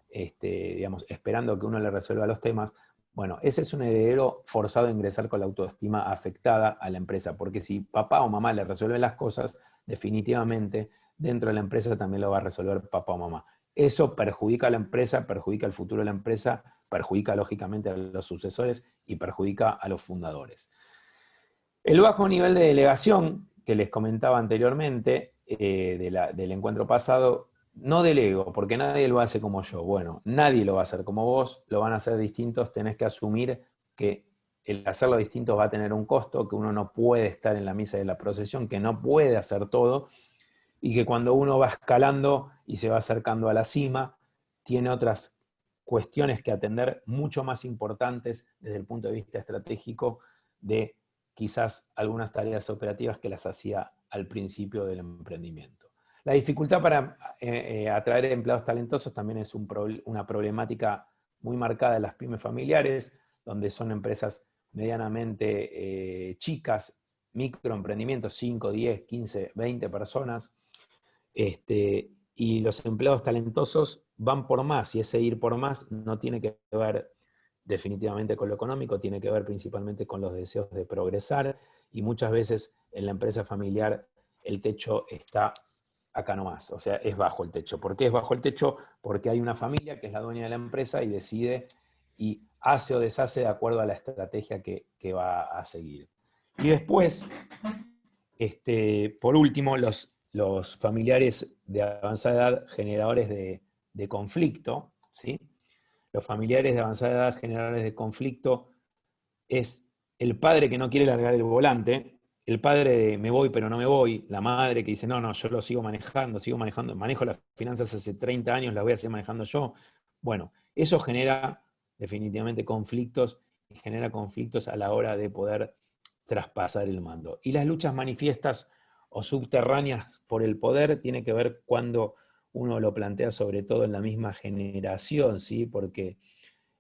digamos, esperando que uno le resuelva los temas, bueno, ese es un heredero forzado a ingresar con la autoestima afectada a la empresa, porque si papá o mamá le resuelven las cosas, definitivamente dentro de la empresa también lo va a resolver papá o mamá. Eso perjudica a la empresa, perjudica el futuro de la empresa, perjudica lógicamente a los sucesores y perjudica a los fundadores. El bajo nivel de delegación que les comentaba anteriormente del encuentro pasado, no delego, porque nadie lo hace como yo. Bueno, nadie lo va a hacer como vos, lo van a hacer distintos, tenés que asumir que el hacerlo distinto va a tener un costo, que uno no puede estar en la misa de la procesión, que no puede hacer todo, y que cuando uno va escalando y se va acercando a la cima, tiene otras cuestiones que atender mucho más importantes desde el punto de vista estratégico de quizás algunas tareas operativas que las hacía al principio del emprendimiento. La dificultad para atraer empleados talentosos también es una problemática muy marcada de las pymes familiares, donde son empresas medianamente chicas, microemprendimientos, 5, 10, 15, 20 personas, y los empleados talentosos van por más, y ese ir por más no tiene que ver definitivamente con lo económico, tiene que ver principalmente con los deseos de progresar, y muchas veces en la empresa familiar el techo está acá nomás, o sea, es bajo el techo. ¿Por qué es bajo el techo? Porque hay una familia que es la dueña de la empresa y decide y hace o deshace de acuerdo a la estrategia que va a seguir. Y después, por último, los familiares de avanzada edad generadores de conflicto, ¿sí? Los familiares de avanzada edad generadores de conflicto es el padre que no quiere largar el volante, el padre de me voy pero no me voy, la madre que dice no, yo lo sigo manejando, manejo las finanzas hace 30 años, las voy a seguir manejando yo. Bueno, eso genera definitivamente conflictos y genera conflictos a la hora de poder traspasar el mando. Y las luchas manifiestas o subterráneas por el poder tiene que ver cuando uno lo plantea sobre todo en la misma generación, ¿sí? Porque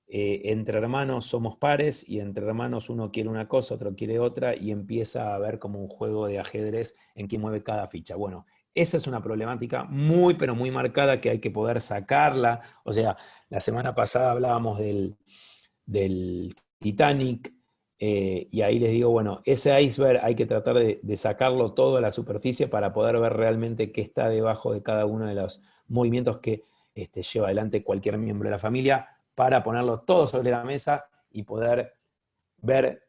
entre hermanos somos pares y entre hermanos uno quiere una cosa, otro quiere otra y empieza a haber como un juego de ajedrez en que mueve cada ficha. Bueno, esa es una problemática muy, pero muy marcada que hay que poder sacarla. O sea, la semana pasada hablábamos del Titanic y ahí les digo, bueno, ese iceberg hay que tratar de sacarlo todo a la superficie para poder ver realmente qué está debajo de cada uno de los movimientos que lleva adelante cualquier miembro de la familia, para ponerlo todo sobre la mesa y poder ver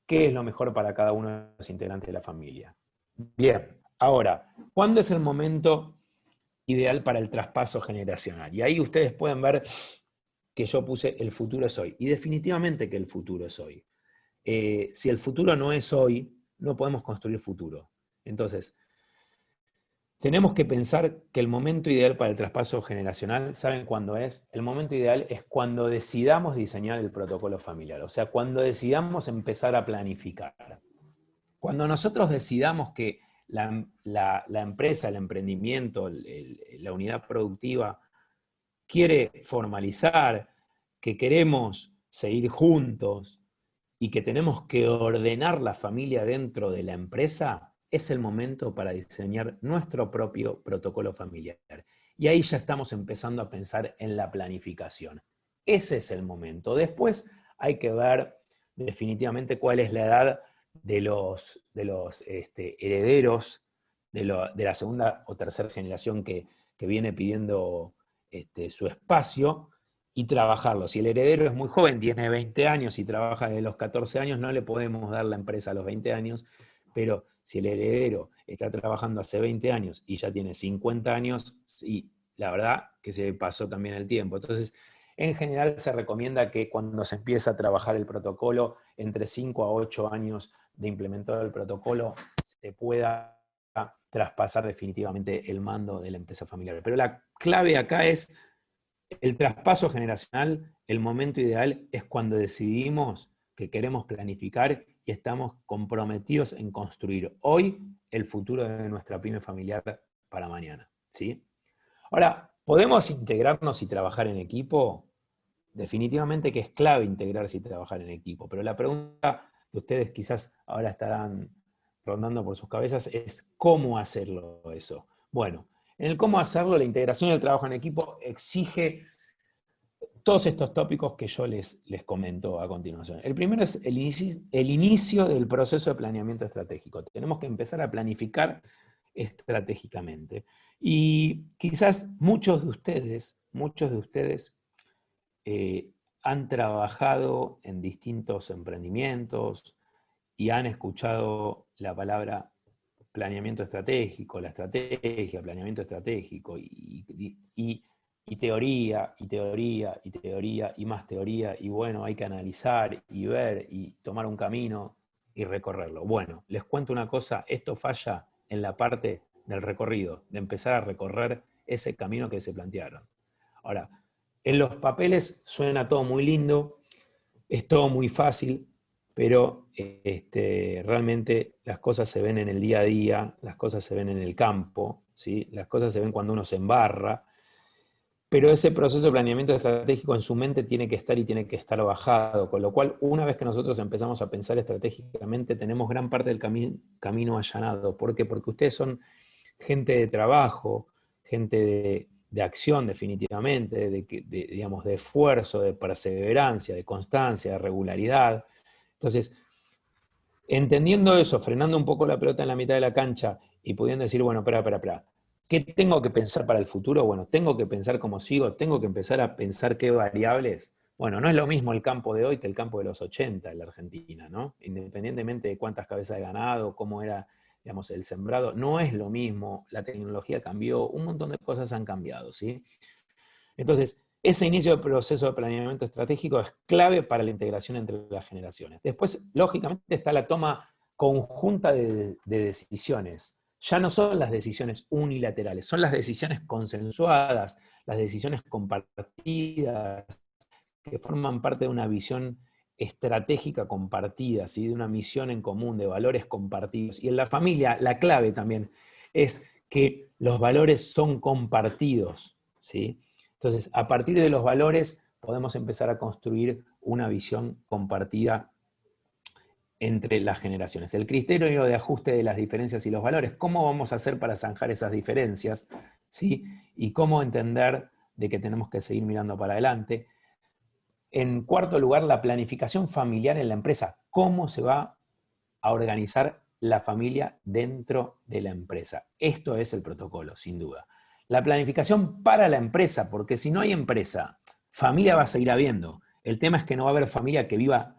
qué es lo mejor para cada uno de los integrantes de la familia. Bien, ahora, ¿cuándo es el momento ideal para el traspaso generacional? Y ahí ustedes pueden ver que yo puse el futuro es hoy. Y definitivamente que el futuro es hoy. Si el futuro no es hoy, no podemos construir futuro. Entonces, tenemos que pensar que el momento ideal para el traspaso generacional, ¿saben cuándo es? El momento ideal es cuando decidamos diseñar el protocolo familiar, o sea, cuando decidamos empezar a planificar. Cuando nosotros decidamos que la empresa, el emprendimiento, la unidad productiva quiere formalizar, que queremos seguir juntos y que tenemos que ordenar la familia dentro de la empresa, es el momento para diseñar nuestro propio protocolo familiar. Y ahí ya estamos empezando a pensar en la planificación. Ese es el momento. Después hay que ver definitivamente cuál es la edad de los herederos de la segunda o tercera generación que viene pidiendo su espacio y trabajarlo. Si el heredero es muy joven, tiene 20 años y trabaja desde los 14 años, no le podemos dar la empresa a los 20 años, pero si el heredero está trabajando hace 20 años y ya tiene 50 años, sí, la verdad que se pasó también el tiempo. Entonces, en general se recomienda que cuando se empieza a trabajar el protocolo, entre 5 a 8 años de implementar el protocolo, se pueda traspasar definitivamente el mando de la empresa familiar. Pero la clave acá es el traspaso generacional. El momento ideal es cuando decidimos que queremos planificar y estamos comprometidos en construir hoy el futuro de nuestra pyme familiar para mañana, ¿sí? Ahora, ¿podemos integrarnos y trabajar en equipo? Definitivamente que es clave integrarse y trabajar en equipo, pero la pregunta que ustedes quizás ahora estarán rondando por sus cabezas es ¿cómo hacerlo eso? Bueno, en el cómo hacerlo, la integración y el trabajo en equipo exige todos estos tópicos que yo les comento a continuación. El primero es el inicio del proceso de planeamiento estratégico. Tenemos que empezar a planificar estratégicamente. Y quizás muchos de ustedes han trabajado en distintos emprendimientos y han escuchado la palabra planeamiento estratégico, la estrategia, planeamiento estratégico, y teoría, y teoría, y teoría, y más teoría, y bueno, hay que analizar y ver y tomar un camino y recorrerlo. Bueno, les cuento una cosa, esto falla en la parte del recorrido, de empezar a recorrer ese camino que se plantearon. Ahora, en los papeles suena todo muy lindo, es todo muy fácil, pero realmente las cosas se ven en el día a día, las cosas se ven en el campo, ¿sí? Las cosas se ven cuando uno se embarra, pero ese proceso de planeamiento estratégico en su mente tiene que estar y tiene que estar bajado, con lo cual una vez que nosotros empezamos a pensar estratégicamente tenemos gran parte del camino allanado. ¿Por qué? Porque ustedes son gente de trabajo, gente de acción definitivamente, digamos, de esfuerzo, de perseverancia, de constancia, de regularidad. Entonces, entendiendo eso, frenando un poco la pelota en la mitad de la cancha y pudiendo decir, bueno, espera, ¿Qué tengo que pensar para el futuro? Bueno, tengo que pensar cómo sigo, tengo que empezar a pensar qué variables. Bueno, no es lo mismo el campo de hoy que el campo de los 80 en la Argentina, ¿no? Independientemente de cuántas cabezas de ganado, cómo era, digamos, el sembrado, no es lo mismo, la tecnología cambió, un montón de cosas han cambiado, ¿sí? Entonces, ese inicio del proceso de planeamiento estratégico es clave para la integración entre las generaciones. Después, lógicamente, está la toma conjunta de decisiones. Ya no son las decisiones unilaterales, son las decisiones consensuadas, las decisiones compartidas, que forman parte de una visión estratégica compartida, ¿sí? De una misión en común, de valores compartidos. Y en la familia, la clave también es que los valores son compartidos, ¿sí? Entonces, a partir de los valores podemos empezar a construir una visión compartida entre las generaciones. El criterio de ajuste de las diferencias y los valores, ¿cómo vamos a hacer para zanjar esas diferencias? ¿Sí? Y cómo entender de que tenemos que seguir mirando para adelante. En cuarto lugar, la planificación familiar en la empresa. ¿Cómo se va a organizar la familia dentro de la empresa? Esto es el protocolo, sin duda. La planificación para la empresa, porque si no hay empresa, familia va a seguir habiendo. El tema es que no va a haber familia que viva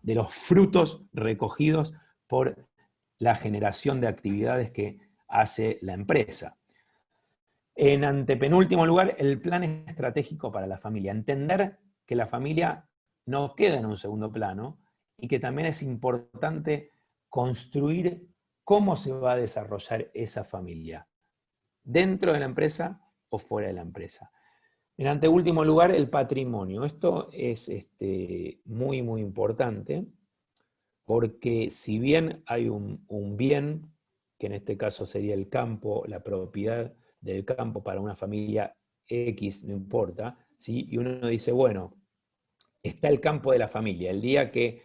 de los frutos recogidos por la generación de actividades que hace la empresa. En antepenúltimo lugar, el plan estratégico para la familia. Entender que la familia no queda en un segundo plano y que también es importante construir cómo se va a desarrollar esa familia, dentro de la empresa o fuera de la empresa. En anteúltimo lugar, el patrimonio. Esto es muy, muy importante, porque si bien hay un bien, que en este caso sería el campo, la propiedad del campo para una familia X, no importa, ¿sí? Y uno dice, bueno, está el campo de la familia. El día que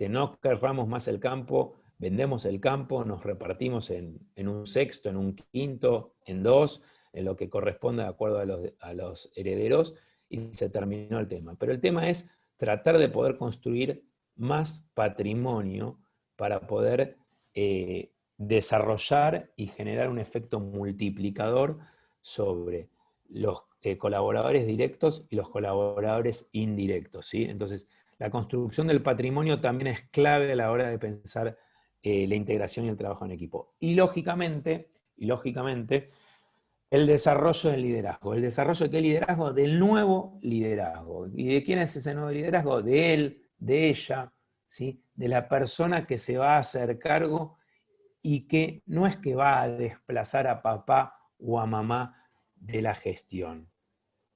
no querramos más el campo, vendemos el campo, nos repartimos en un sexto, en un quinto, en dos, en lo que corresponde de acuerdo a los herederos, y se terminó el tema. Pero el tema es tratar de poder construir más patrimonio para poder desarrollar y generar un efecto multiplicador sobre los colaboradores directos y los colaboradores indirectos, ¿sí? Entonces, la construcción del patrimonio también es clave a la hora de pensar la integración y el trabajo en equipo. Y lógicamente, el desarrollo del liderazgo. ¿El desarrollo de qué liderazgo? Del nuevo liderazgo. ¿Y de quién es ese nuevo liderazgo? De él, de ella, ¿sí? De la persona que se va a hacer cargo y que no es que va a desplazar a papá o a mamá de la gestión.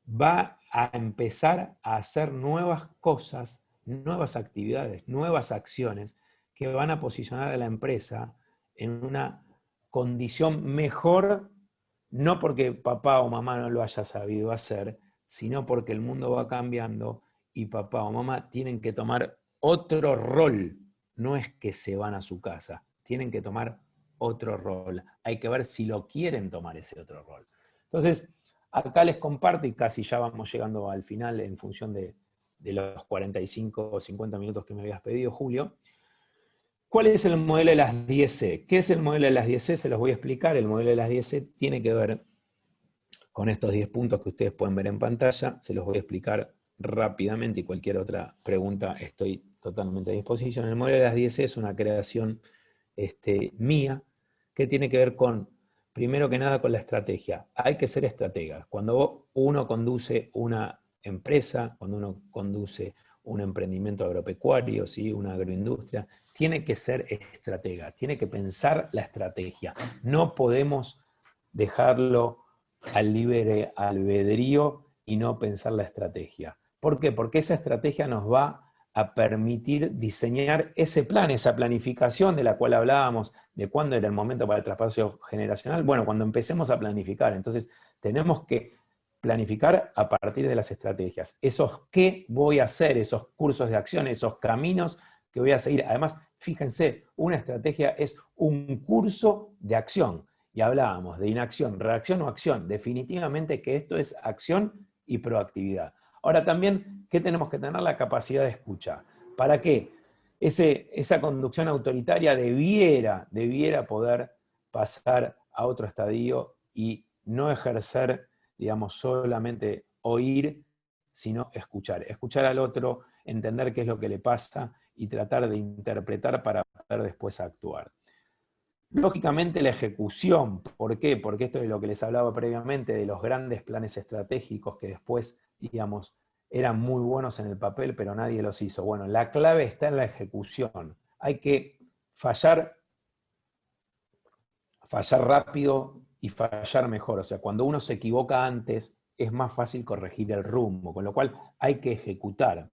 Va a empezar a hacer nuevas cosas, nuevas actividades, nuevas acciones que van a posicionar a la empresa en una condición mejor, no porque papá o mamá no lo haya sabido hacer, sino porque el mundo va cambiando y papá o mamá tienen que tomar otro rol. No es que se van a su casa, tienen que tomar otro rol. Hay que ver si lo quieren tomar ese otro rol. Entonces, acá les comparto, y casi ya vamos llegando al final en función de los 45 o 50 minutos que me habías pedido, Julio. ¿Cuál es el modelo de las 10C? ¿Qué es el modelo de las 10C? Se los voy a explicar. El modelo de las 10C tiene que ver con estos 10 puntos que ustedes pueden ver en pantalla. Se los voy a explicar rápidamente y cualquier otra pregunta estoy totalmente a disposición. El modelo de las 10C es una creación mía que tiene que ver con, primero que nada, con la estrategia. Hay que ser estrategas. Cuando uno conduce una empresa, cuando uno conduce un emprendimiento agropecuario, ¿sí? Una agroindustria, tiene que ser estratega, tiene que pensar la estrategia. No podemos dejarlo al libre albedrío y no pensar la estrategia. ¿Por qué? Porque esa estrategia nos va a permitir diseñar ese plan, esa planificación de la cual hablábamos, de cuándo era el momento para el traspaso generacional. Bueno, cuando empecemos a planificar, entonces tenemos que planificar a partir de las estrategias. Esos qué voy a hacer, esos cursos de acción, esos caminos que voy a seguir. Además, fíjense, una estrategia es un curso de acción. Y hablábamos de inacción, reacción o acción. Definitivamente que esto es acción y proactividad. Ahora también, ¿qué tenemos que tener? La capacidad de escucha. ¿Para qué? Esa conducción autoritaria debiera poder pasar a otro estadio y no ejercer, digamos, solamente oír, sino escuchar. Escuchar al otro, entender qué es lo que le pasa y tratar de interpretar para poder después actuar. Lógicamente la ejecución, ¿por qué? Porque esto es lo que les hablaba previamente de los grandes planes estratégicos que después, digamos, eran muy buenos en el papel, pero nadie los hizo. Bueno, la clave está en la ejecución. Hay que fallar rápido y fallar mejor. O sea, cuando uno se equivoca antes, es más fácil corregir el rumbo, con lo cual hay que ejecutar.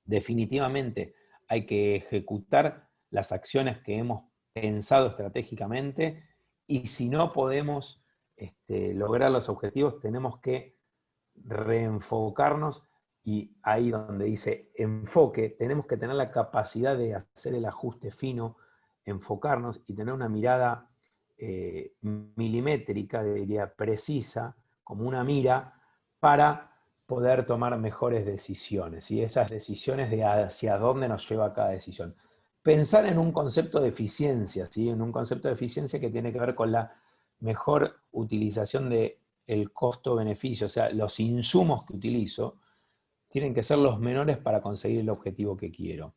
Definitivamente hay que ejecutar las acciones que hemos pensado estratégicamente, y si no podemos lograr los objetivos, tenemos que reenfocarnos, y ahí donde dice enfoque, tenemos que tener la capacidad de hacer el ajuste fino, enfocarnos y tener una mirada milimétrica, diría precisa, como una mira, para poder tomar mejores decisiones, y esas decisiones de hacia dónde nos lleva cada decisión. Pensar en un concepto de eficiencia, ¿sí? En un concepto de eficiencia que tiene que ver con la mejor utilización del costo-beneficio, o sea, los insumos que utilizo tienen que ser los menores para conseguir el objetivo que quiero.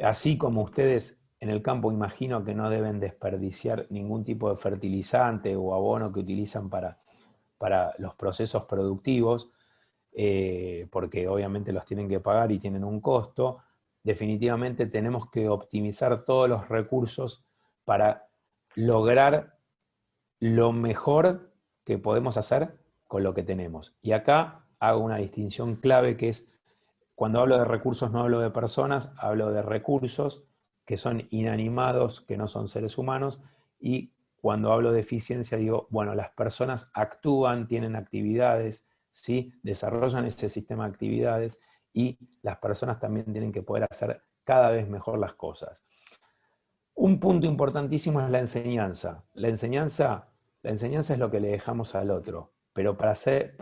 Así como ustedes en el campo imagino que no deben desperdiciar ningún tipo de fertilizante o abono que utilizan para los procesos productivos, porque obviamente los tienen que pagar y tienen un costo. Definitivamente tenemos que optimizar todos los recursos para lograr lo mejor que podemos hacer con lo que tenemos. Y acá hago una distinción clave, que es, cuando hablo de recursos no hablo de personas, hablo de recursos que son inanimados, que no son seres humanos, y cuando hablo de eficiencia digo, bueno, las personas actúan, tienen actividades, ¿sí? Desarrollan ese sistema de actividades, y las personas también tienen que poder hacer cada vez mejor las cosas. Un punto importantísimo es la enseñanza. La enseñanza es lo que le dejamos al otro, pero para ser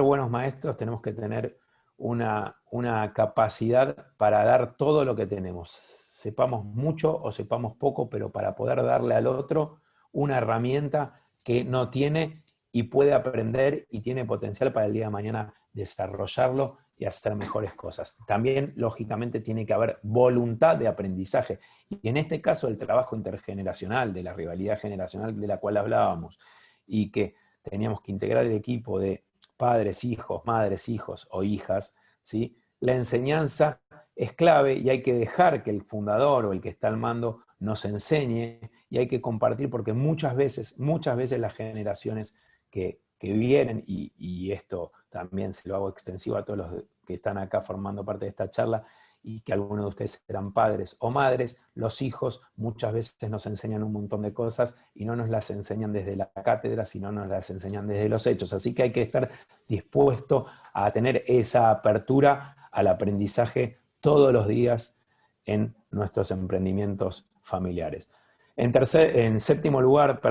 buenos maestros tenemos que tener una capacidad para dar todo lo que tenemos. Sepamos mucho o sepamos poco, pero para poder darle al otro una herramienta que no tiene y puede aprender y tiene potencial para el día de mañana desarrollarlo y hacer mejores cosas. También, lógicamente, tiene que haber voluntad de aprendizaje. Y en este caso, el trabajo intergeneracional, de la rivalidad generacional de la cual hablábamos, y que teníamos que integrar el equipo de padres, hijos, madres, hijos o hijas, ¿sí? La enseñanza es clave, y hay que dejar que el fundador o el que está al mando nos enseñe, y hay que compartir, porque muchas veces las generaciones que vienen, y esto también se lo hago extensivo a todos los que están acá formando parte de esta charla, y que algunos de ustedes serán padres o madres, los hijos muchas veces nos enseñan un montón de cosas y no nos las enseñan desde la cátedra, sino nos las enseñan desde los hechos. Así que hay que estar dispuesto a tener esa apertura al aprendizaje todos los días en nuestros emprendimientos familiares. En séptimo lugar,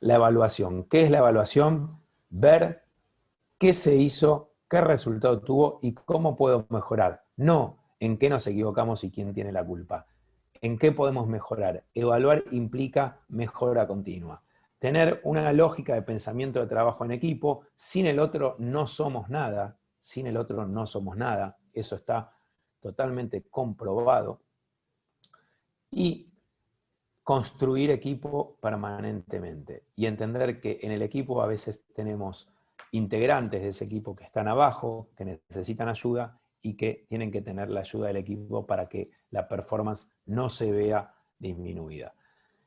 la evaluación. ¿Qué es la evaluación? Ver qué se hizo, qué resultado tuvo y cómo puedo mejorar. No en qué nos equivocamos y quién tiene la culpa. En qué podemos mejorar. Evaluar implica mejora continua. Tener una lógica de pensamiento de trabajo en equipo. Sin el otro no somos nada. Sin el otro no somos nada. Eso está totalmente comprobado. Y construir equipo permanentemente. Y entender que en el equipo a veces tenemos integrantes de ese equipo que están abajo, que necesitan ayuda y que tienen que tener la ayuda del equipo para que la performance no se vea disminuida.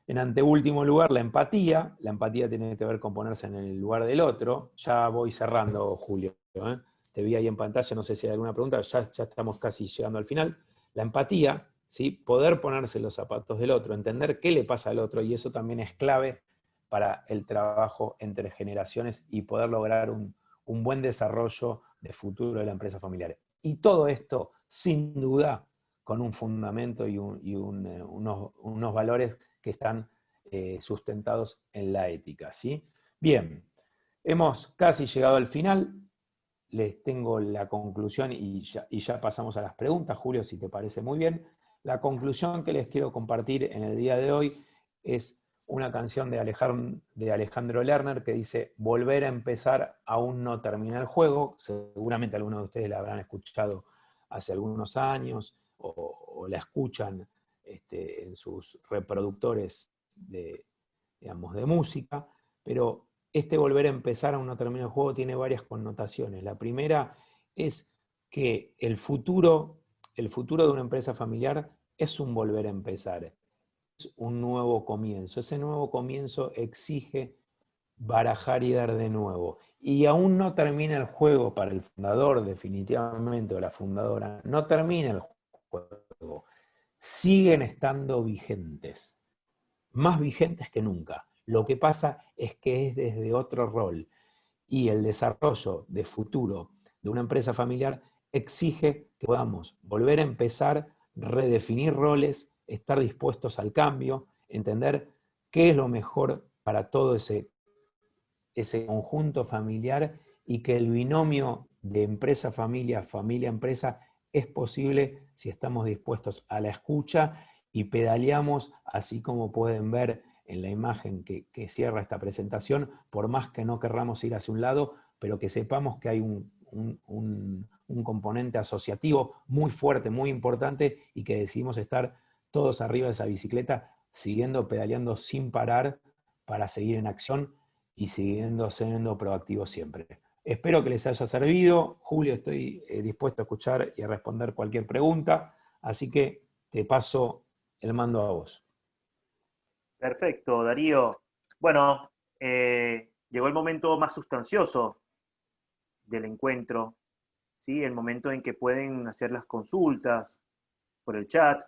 En anteúltimo lugar, la empatía. La empatía tiene que ver con ponerse en el lugar del otro. Ya voy cerrando, Julio, ¿eh? Te vi ahí en pantalla, no sé si hay alguna pregunta, ya estamos casi llegando al final. La empatía, ¿sí? Poder ponerse los zapatos del otro, entender qué le pasa al otro, y eso también es clave para el trabajo entre generaciones y poder lograr un buen desarrollo de futuro de la empresa familiar. Y todo esto, sin duda, con un fundamento y unos valores que están sustentados en la ética, ¿sí? Bien, hemos casi llegado al final. Les tengo la conclusión y ya pasamos a las preguntas, Julio, si te parece muy bien. La conclusión que les quiero compartir en el día de hoy es una canción de Alejandro Lerner que dice: volver a empezar aún no termina el juego. Seguramente algunos de ustedes la habrán escuchado hace algunos años o la escuchan en sus reproductores digamos, de música, pero este volver a empezar aún no termina el juego tiene varias connotaciones. La primera es que el futuro de una empresa familiar es un volver a empezar, un nuevo comienzo. Ese nuevo comienzo exige barajar y dar de nuevo. Y aún no termina el juego para el fundador, definitivamente, o la fundadora, no termina el juego. Siguen estando vigentes, más vigentes que nunca. Lo que pasa es que es desde otro rol. Y el desarrollo de futuro de una empresa familiar exige que podamos volver a empezar, redefinir roles, estar dispuestos al cambio, entender qué es lo mejor para todo ese conjunto familiar y que el binomio de empresa-familia, familia-empresa es posible si estamos dispuestos a la escucha y pedaleamos, así como pueden ver en la imagen que cierra esta presentación, por más que no querramos ir hacia un lado, pero que sepamos que hay un componente asociativo muy fuerte, muy importante, y que decidimos estar todos arriba de esa bicicleta, siguiendo pedaleando sin parar para seguir en acción y siguiendo siendo proactivos siempre. Espero que les haya servido. Julio, estoy dispuesto a escuchar y a responder cualquier pregunta, así que te paso el mando a vos. Perfecto, Darío. Bueno, llegó el momento más sustancioso del encuentro, ¿sí? El momento en que pueden hacer las consultas por el chat,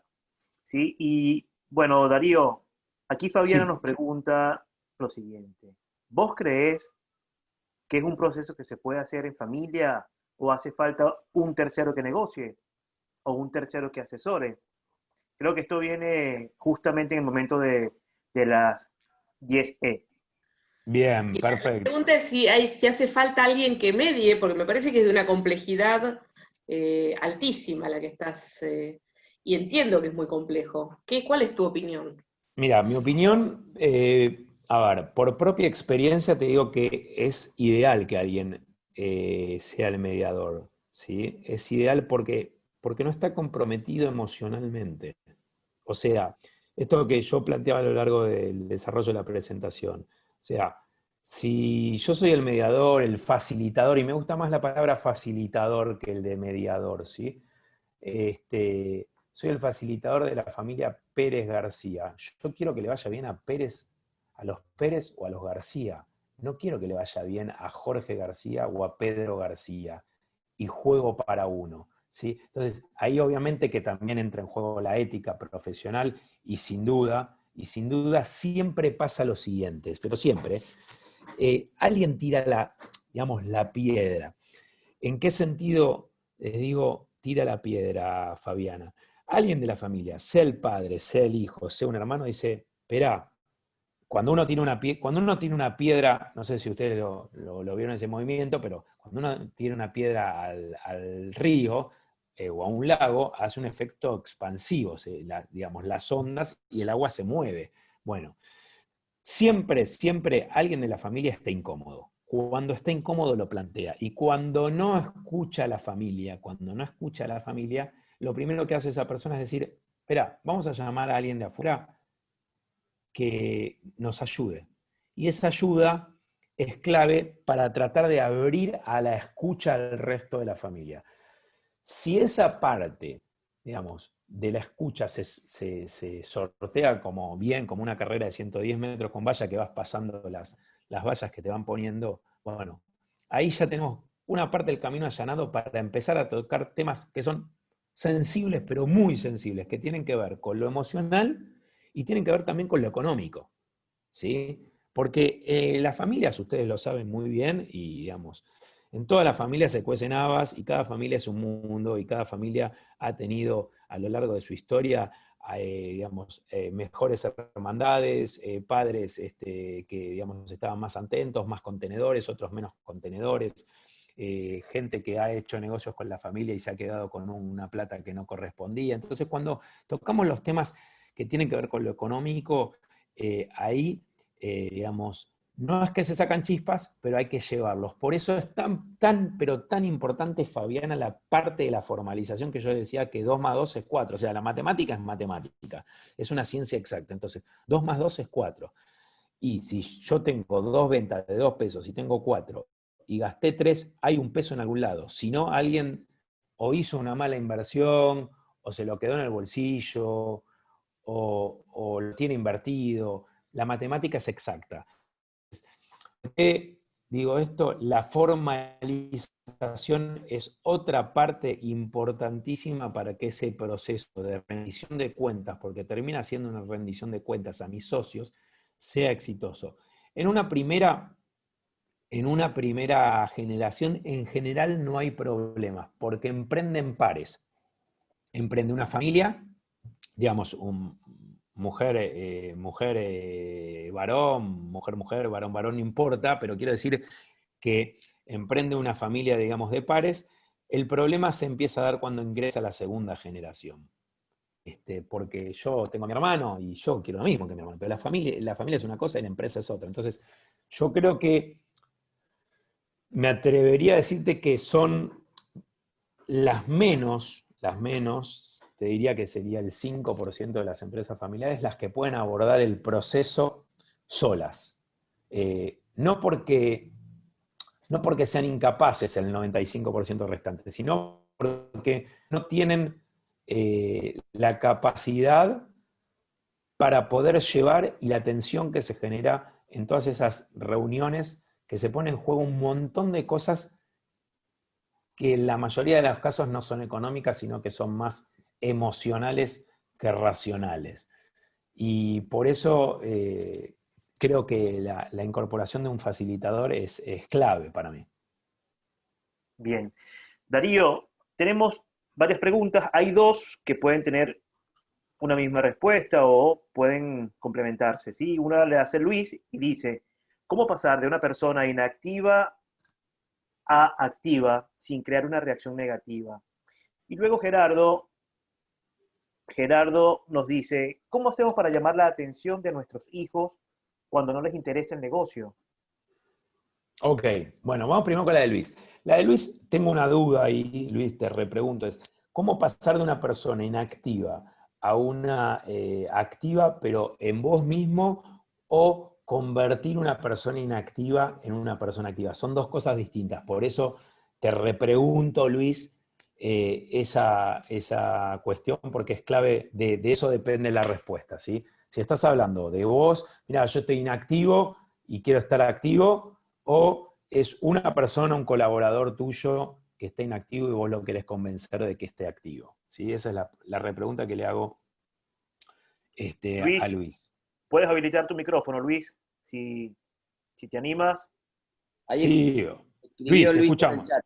¿sí? Y bueno, Darío, aquí Fabiana Sí. nos pregunta lo siguiente. ¿Vos creés que es un proceso que se puede hacer en familia o hace falta un tercero que negocie o un tercero que asesore? Creo que esto viene justamente en el momento de las 10E. Bien, Y la perfecto. pregunta es si hace falta alguien que medie, porque me parece que es de una complejidad altísima la que estás, y entiendo que es muy complejo. ¿Cuál es tu opinión? Mira, mi opinión, a ver, por propia experiencia te digo que es ideal que alguien sea el mediador, ¿sí? Es ideal porque no está comprometido emocionalmente. O sea, esto que yo planteaba a lo largo del desarrollo de la presentación. O sea, si yo soy el mediador, el facilitador, y me gusta más la palabra facilitador que el de mediador, ¿sí? Soy el facilitador de la familia Pérez García. Yo quiero que le vaya bien a Pérez, a los Pérez o a los García. No quiero que le vaya bien a Jorge García o a Pedro García. Y juego para uno. ¿Sí? Entonces, ahí obviamente que también entra en juego la ética profesional y sin duda siempre pasa lo siguiente, pero siempre, alguien tira digamos, la piedra. ¿En qué sentido les digo tira la piedra, Fabiana? Alguien de la familia, sea el padre, sea el hijo, sea un hermano, dice: espera, cuando uno tiene una piedra, no sé si ustedes lo vieron en ese movimiento, pero cuando uno tiene una piedra al río o a un lago, hace un efecto expansivo, digamos, las ondas y el agua se mueve. Bueno, siempre alguien de la familia está incómodo. Cuando está incómodo lo plantea. Y cuando no escucha a la familia, lo primero que hace esa persona es decir: espera, vamos a llamar a alguien de afuera que nos ayude. Y esa ayuda es clave para tratar de abrir a la escucha al resto de la familia. Si esa parte, digamos, de la escucha se sortea como bien, como una carrera de 110 metros con valla que vas pasando las vallas que te van poniendo, bueno, ahí ya tenemos una parte del camino allanado para empezar a tocar temas que son sensibles, pero muy sensibles, que tienen que ver con lo emocional y tienen que ver también con lo económico, ¿sí? Porque las familias, ustedes lo saben muy bien, y digamos, en todas las familias se cuecen habas y cada familia es un mundo y cada familia ha tenido a lo largo de su historia, digamos, mejores hermandades, padres que, digamos, estaban más atentos, más contenedores, otros menos contenedores, gente que ha hecho negocios con la familia y se ha quedado con una plata que no correspondía. Entonces, cuando tocamos los temas que tienen que ver con lo económico, ahí, digamos, no es que se sacan chispas, pero hay que llevarlos. Por eso es pero tan importante, Fabiana, la parte de la formalización que yo decía que 2 más 2 es 4. O sea, la matemática es matemática, es una ciencia exacta. Entonces, 2 más 2 es 4. Y si yo tengo 2 ventas de 2 pesos y tengo 4 y gasté 3, hay un peso en algún lado. Si no, alguien o hizo una mala inversión, o se lo quedó en el bolsillo, o lo tiene invertido. La matemática es exacta. ¿Por qué digo esto? La formalización es otra parte importantísima para que ese proceso de rendición de cuentas, porque termina siendo una rendición de cuentas a mis socios, sea exitoso. En una primera generación, en general no hay problemas, porque emprenden pares. Emprende una familia, digamos, varón, mujer, varón, no importa, pero quiero decir que emprende una familia, digamos, de pares. El problema se empieza a dar cuando ingresa la segunda generación. Porque yo tengo a mi hermano y yo quiero lo mismo que mi hermano, pero la familia es una cosa y la empresa es otra. Entonces, yo creo que me atrevería a decirte que son las menos, te diría que sería el 5% de las empresas familiares las que pueden abordar el proceso solas. No porque sean incapaces el 95% restante, sino porque no tienen la capacidad para poder llevar y la tensión que se genera en todas esas reuniones, que se pone en juego un montón de cosas que en la mayoría de los casos no son económicas, sino que son más emocionales que racionales. Y por eso creo que la incorporación de un facilitador es clave para mí. Bien. Darío, tenemos varias preguntas. Hay dos que pueden tener una misma respuesta o pueden complementarse, ¿sí? Una le hace Luis y dice, ¿cómo pasar de una persona inactiva a activa sin crear una reacción negativa? Y luego Gerardo nos dice, ¿cómo hacemos para llamar la atención de nuestros hijos cuando no les interesa el negocio? Ok, bueno, vamos primero con la de Luis. La de Luis, tengo una duda ahí, Luis, te repregunto, es ¿cómo pasar de una persona inactiva a una activa, pero en vos mismo, o convertir una persona inactiva en una persona activa? Son dos cosas distintas, por eso te repregunto, Luis, esa cuestión, porque es clave, de eso depende la respuesta, ¿sí? Si estás hablando de vos, mira, yo estoy inactivo y quiero estar activo, o es una persona, un colaborador tuyo que está inactivo y vos lo querés convencer de que esté activo, ¿sí? Esa es la repregunta que le hago a Luis, Luis. puedes habilitar tu micrófono, Luis, si te animas. Ahí Sí, escribió Luis, te Luis en el escuchamos. chat.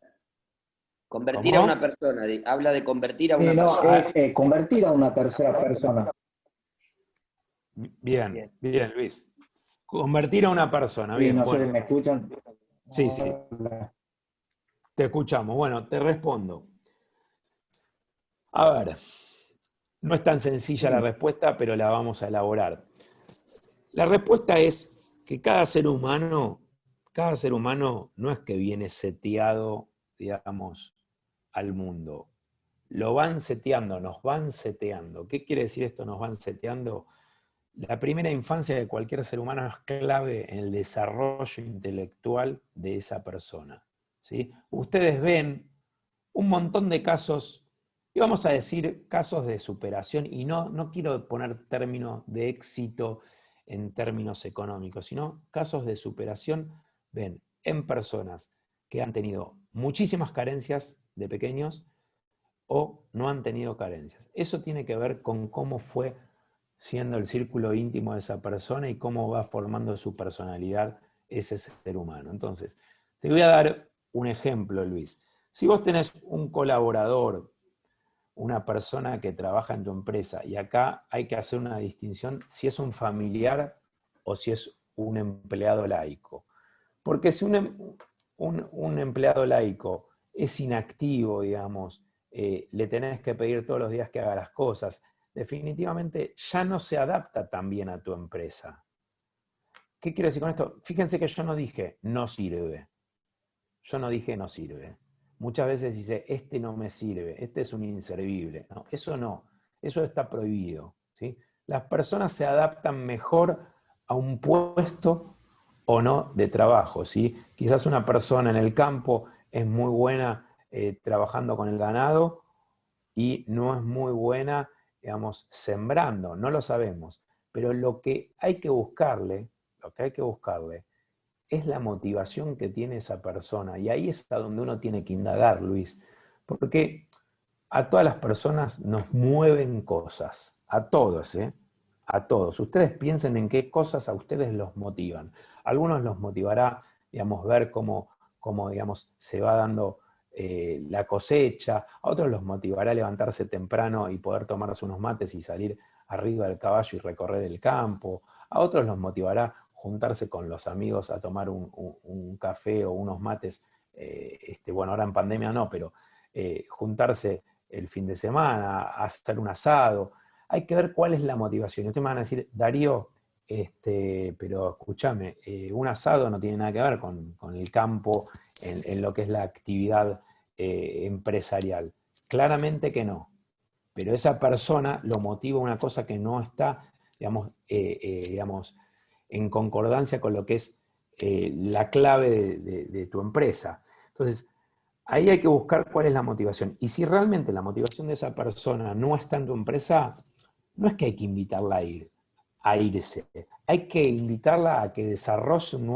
Convertir a una ¿Cómo? persona, habla de convertir a una No, persona. es convertir a una tercera persona. Bien, bien, Luis. Convertir a una persona, Sí, bien, no sé, bueno. ¿me escuchan? Sí, sí, Hola. te escuchamos. Bueno, te respondo. A ver, no es tan sencilla la respuesta, pero la vamos a elaborar. La respuesta es que cada ser humano no es que viene seteado, digamos, al mundo. Lo van seteando, nos van seteando. ¿Qué quiere decir esto, nos van seteando? La primera infancia de cualquier ser humano es clave en el desarrollo intelectual de esa persona, ¿sí? Ustedes ven un montón de casos, y vamos a decir casos de superación, y no quiero poner términos de éxito en términos económicos, sino casos de superación, ven, en personas que han tenido muchísimas carencias de pequeños o no han tenido carencias. Eso tiene que ver con cómo fue siendo el círculo íntimo de esa persona y cómo va formando su personalidad ese ser humano. Entonces, te voy a dar un ejemplo, Luis. Si vos tenés un colaborador, una persona que trabaja en tu empresa, y acá hay que hacer una distinción si es un familiar o si es un empleado laico. Porque si un empleado laico es inactivo, digamos, le tenés que pedir todos los días que haga las cosas, definitivamente ya no se adapta tan bien a tu empresa. ¿Qué quiero decir con esto? Fíjense que yo no dije no sirve. Yo no dije no sirve. Muchas veces dice, este no me sirve, este es un inservible. No, eso no, eso está prohibido, ¿sí? Las personas se adaptan mejor a un puesto o no de trabajo, ¿sí? Quizás una persona en el campo es muy buena trabajando con el ganado y no es muy buena, digamos, sembrando, no lo sabemos. Pero lo que hay que buscarle, es la motivación que tiene esa persona. Y ahí es a donde uno tiene que indagar, Luis. Porque a todas las personas nos mueven cosas. A todos, ¿eh? A todos. Ustedes piensen en qué cosas a ustedes los motivan. A algunos los motivará, digamos, ver cómo digamos, se va dando la cosecha. A otros los motivará levantarse temprano y poder tomarse unos mates y salir arriba del caballo y recorrer el campo. A otros los motivará juntarse con los amigos a tomar un café o unos mates, bueno, ahora en pandemia no, pero juntarse el fin de semana, a hacer un asado. Hay que ver cuál es la motivación. Y ustedes me van a decir, Darío, pero escúchame, un asado no tiene nada que ver con el campo en lo que es la actividad empresarial. Claramente que no. Pero esa persona lo motiva una cosa que no está, digamos, en concordancia con lo que es la clave de tu empresa. Entonces, ahí hay que buscar cuál es la motivación. Y si realmente la motivación de esa persona no está en tu empresa, no es que hay que invitarla a irse. Hay que invitarla a que desarrolle un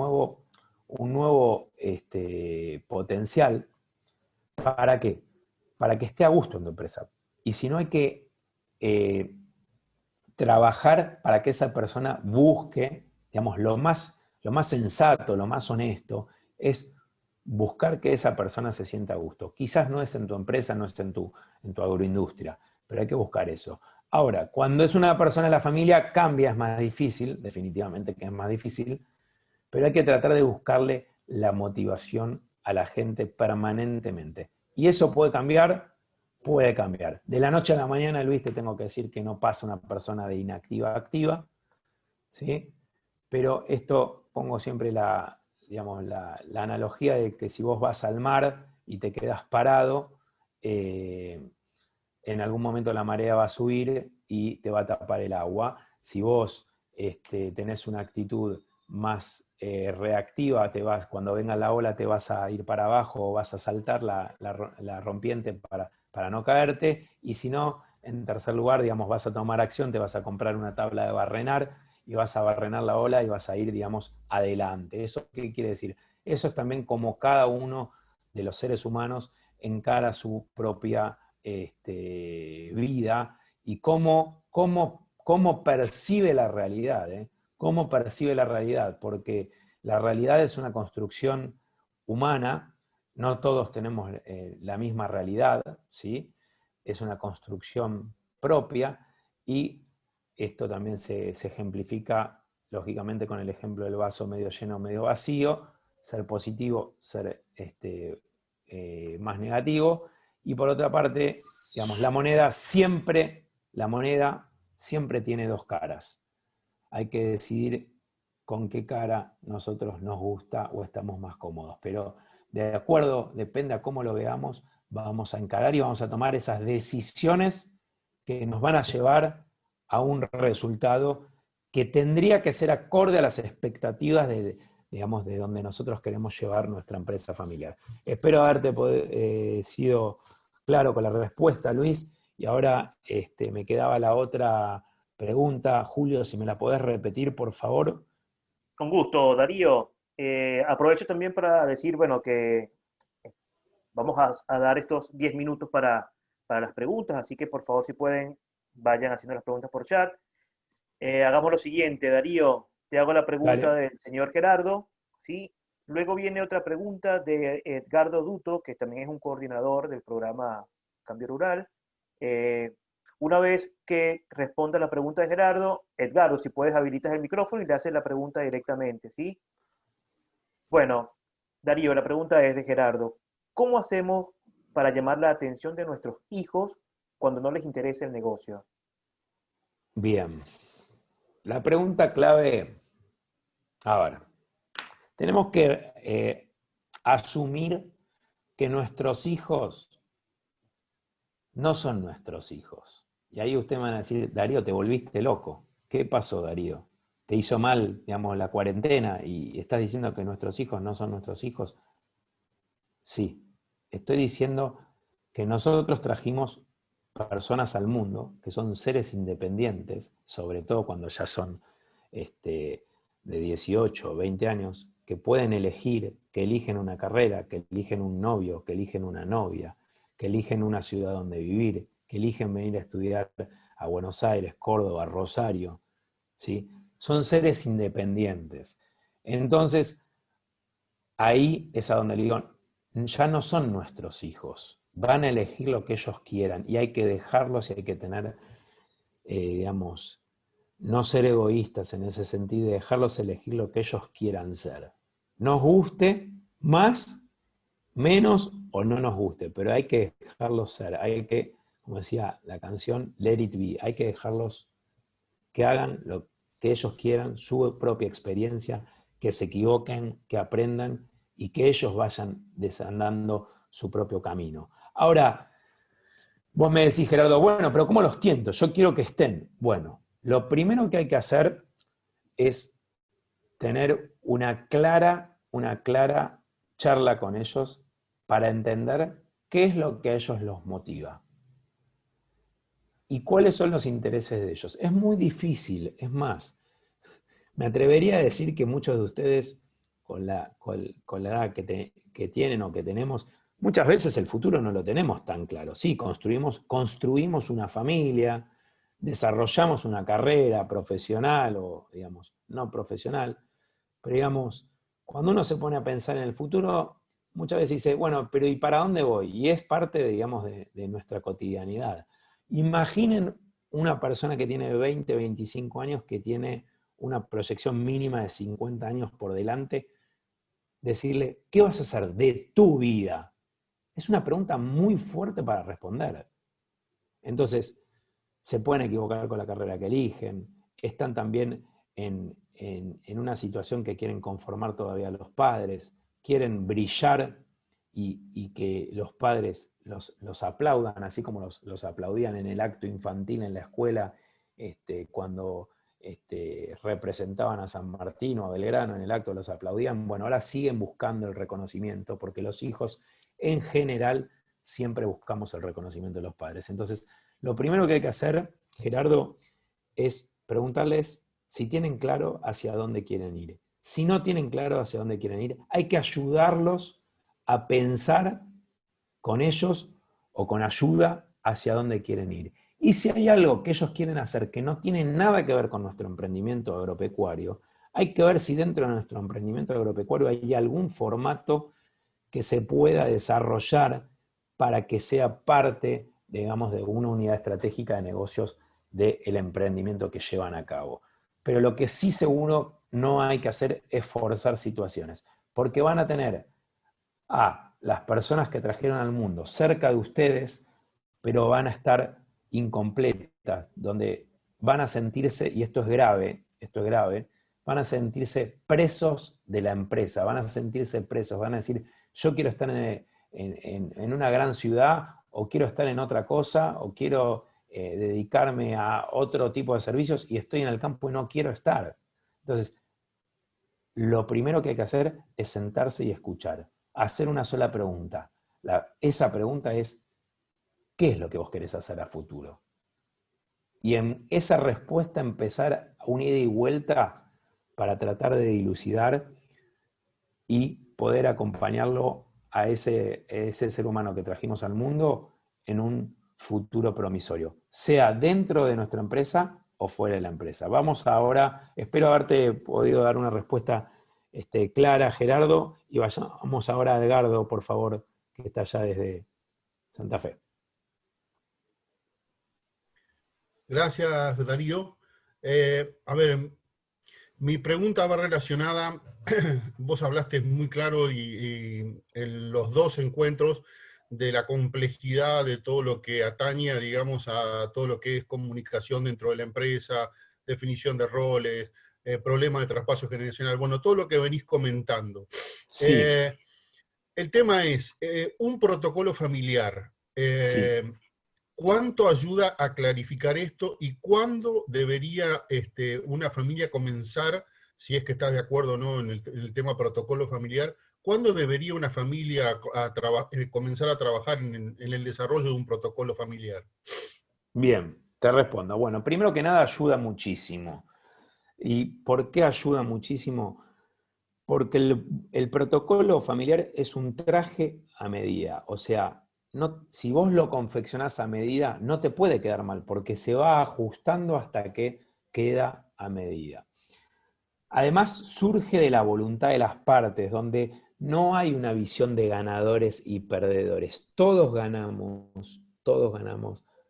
nuevo potencial. ¿Para qué? Para que esté a gusto en tu empresa. Y si no, hay que trabajar para que esa persona busque, digamos, lo más sensato, lo más honesto, es buscar que esa persona se sienta a gusto. Quizás no es en tu empresa, no es en tu agroindustria, pero hay que buscar eso. Ahora, cuando es una persona de la familia, cambia, es más difícil, definitivamente que es más difícil, pero hay que tratar de buscarle la motivación a la gente permanentemente. Y eso puede cambiar. Puede cambiar. De la noche a la mañana, Luis, te tengo que decir que no pasa una persona de inactiva a activa, ¿sí? Pero esto pongo siempre digamos, la analogía de que si vos vas al mar y te quedás parado, en algún momento la marea va a subir y te va a tapar el agua. Si vos tenés una actitud más reactiva, cuando venga la ola te vas a ir para abajo o vas a saltar la rompiente para no caerte, y si no, en tercer lugar, digamos, vas a tomar acción, te vas a comprar una tabla de barrenar y vas a barrenar la ola y vas a ir, digamos, adelante. ¿Eso qué quiere decir? Eso es también como cada uno de los seres humanos encara su propia vida y cómo percibe la realidad, ¿eh? Cómo percibe la realidad, porque la realidad es una construcción humana, no todos tenemos la misma realidad, ¿sí? Es una construcción propia y esto también se ejemplifica lógicamente con el ejemplo del vaso medio lleno, medio vacío, ser positivo, ser más negativo, y por otra parte, digamos, la moneda siempre tiene dos caras. Hay que decidir con qué cara nosotros nos gusta o estamos más cómodos. Pero de acuerdo, depende a cómo lo veamos, vamos a encarar y vamos a tomar esas decisiones que nos van a llevar a un resultado que tendría que ser acorde a las expectativas digamos, de donde nosotros queremos llevar nuestra empresa familiar. Espero haberte sido claro con la respuesta, Luis, y ahora me quedaba la otra pregunta. Julio, si me la podés repetir, por favor. Con gusto, Darío. Aprovecho también para decir, bueno, que vamos a dar estos 10 minutos para las preguntas, así que por favor, si pueden, vayan haciendo las preguntas por chat. Hagamos lo siguiente, Darío, te hago la pregunta Dale. del señor Gerardo, ¿sí? Luego viene otra pregunta de Edgardo Duto, que también es un coordinador del programa Cambio Rural. Una vez que responda la pregunta de Gerardo, Edgardo, si puedes habilitas el micrófono y le haces la pregunta directamente, ¿sí? Bueno, Darío, la pregunta es de Gerardo. ¿Cómo hacemos para llamar la atención de nuestros hijos cuando no les interesa el negocio? Bien. La pregunta clave, ahora, tenemos que asumir que nuestros hijos no son nuestros hijos. Y ahí usted me va a decir, Darío, te volviste loco. ¿Qué pasó, Darío? ¿Te hizo mal, digamos, la cuarentena y estás diciendo que nuestros hijos no son nuestros hijos? Sí, estoy diciendo que nosotros trajimos personas al mundo que son seres independientes, sobre todo cuando ya son de 18 o 20 años, que pueden elegir, que eligen una carrera, que eligen un novio, que eligen una novia, que eligen una ciudad donde vivir, que eligen venir a estudiar a Buenos Aires, Córdoba, Rosario, ¿sí? Son seres independientes. Entonces, ahí es a donde le digo, ya no son nuestros hijos, van a elegir lo que ellos quieran y hay que dejarlos y hay que tener, digamos, no ser egoístas en ese sentido y dejarlos elegir lo que ellos quieran ser. Nos guste más, menos o no nos guste, pero hay que dejarlos ser, hay que, como decía la canción, let it be, hay que dejarlos que hagan lo que ellos quieran, su propia experiencia, que se equivoquen, que aprendan y que ellos vayan desandando su propio camino. Ahora, vos me decís, Gerardo, bueno, pero ¿cómo los tiento? Yo quiero que estén. Bueno, lo primero que hay que hacer es tener una clara charla con ellos para entender qué es lo que a ellos los motiva y cuáles son los intereses de ellos. Es muy difícil, es más, me atrevería a decir que muchos de ustedes, con la edad que tienen o que tenemos, muchas veces el futuro no lo tenemos tan claro. Sí, construimos una familia, desarrollamos una carrera profesional o, digamos, no profesional, pero, digamos, cuando uno se pone a pensar en el futuro, muchas veces dice, bueno, pero ¿y para dónde voy? Y es parte, digamos, de nuestra cotidianidad. Imaginen una persona que tiene 20, 25 años, que tiene una proyección mínima de 50 años por delante, decirle, ¿qué vas a hacer de tu vida? Es una pregunta muy fuerte para responder. Entonces, se pueden equivocar con la carrera que eligen, están también en una situación que quieren conformar todavía a los padres, quieren brillar y que los padres los aplaudan, así como los aplaudían en el acto infantil en la escuela, cuando representaban a San Martín o a Belgrano en el acto, los aplaudían. Bueno, ahora siguen buscando el reconocimiento, porque los hijos en general siempre buscamos el reconocimiento de los padres. Entonces, lo primero que hay que hacer, Gerardo, es preguntarles si tienen claro hacia dónde quieren ir. Si no tienen claro hacia dónde quieren ir, hay que ayudarlos a pensar con ellos o con ayuda hacia dónde quieren ir. Y si hay algo que ellos quieren hacer que no tiene nada que ver con nuestro emprendimiento agropecuario, hay que ver si dentro de nuestro emprendimiento agropecuario hay algún formato que se pueda desarrollar para que sea parte, digamos, de una unidad estratégica de negocios del emprendimiento que llevan a cabo. Pero lo que sí seguro no hay que hacer es forzar situaciones, porque van a tener a las personas que trajeron al mundo cerca de ustedes, pero van a estar incompletas, donde van a sentirse, y esto es grave, van a sentirse presos de la empresa, van a sentirse presos, van a decir, yo quiero estar en una gran ciudad, o quiero estar en otra cosa, o quiero dedicarme a otro tipo de servicios, y estoy en el campo y no quiero estar. Entonces, lo primero que hay que hacer es sentarse y escuchar, hacer una sola pregunta. Esa pregunta es, ¿qué es lo que vos querés hacer a futuro? Y en esa respuesta empezar una ida y vuelta para tratar de dilucidar y poder acompañarlo a ese ser humano que trajimos al mundo en un futuro promisorio, sea dentro de nuestra empresa o fuera de la empresa. Vamos ahora, espero haberte podido dar una respuesta clara, Gerardo, y vamos ahora a Edgardo, por favor, que está allá desde Santa Fe. Gracias, Darío. A ver, mi pregunta va relacionada, vos hablaste muy claro y en los dos encuentros de la complejidad de todo lo que atañe, digamos, a todo lo que es comunicación dentro de la empresa, definición de roles, problemas de traspaso generacional, bueno, todo lo que venís comentando. Sí, El tema es, un protocolo familiar, sí. ¿cuánto ayuda a clarificar esto y cuándo debería una familia comenzar, si es que estás de acuerdo o no en el tema protocolo familiar, cuándo debería una familia comenzar a trabajar en el desarrollo de un protocolo familiar? Bien, te respondo. Bueno, primero que nada ayuda muchísimo. ¿Y por qué ayuda muchísimo? Porque el protocolo familiar es un traje a medida. O sea, no, si vos lo confeccionás a medida, no te puede quedar mal, porque se va ajustando hasta que queda a medida. Además, surge de la voluntad de las partes, donde no hay una visión de ganadores y perdedores. Todos ganamos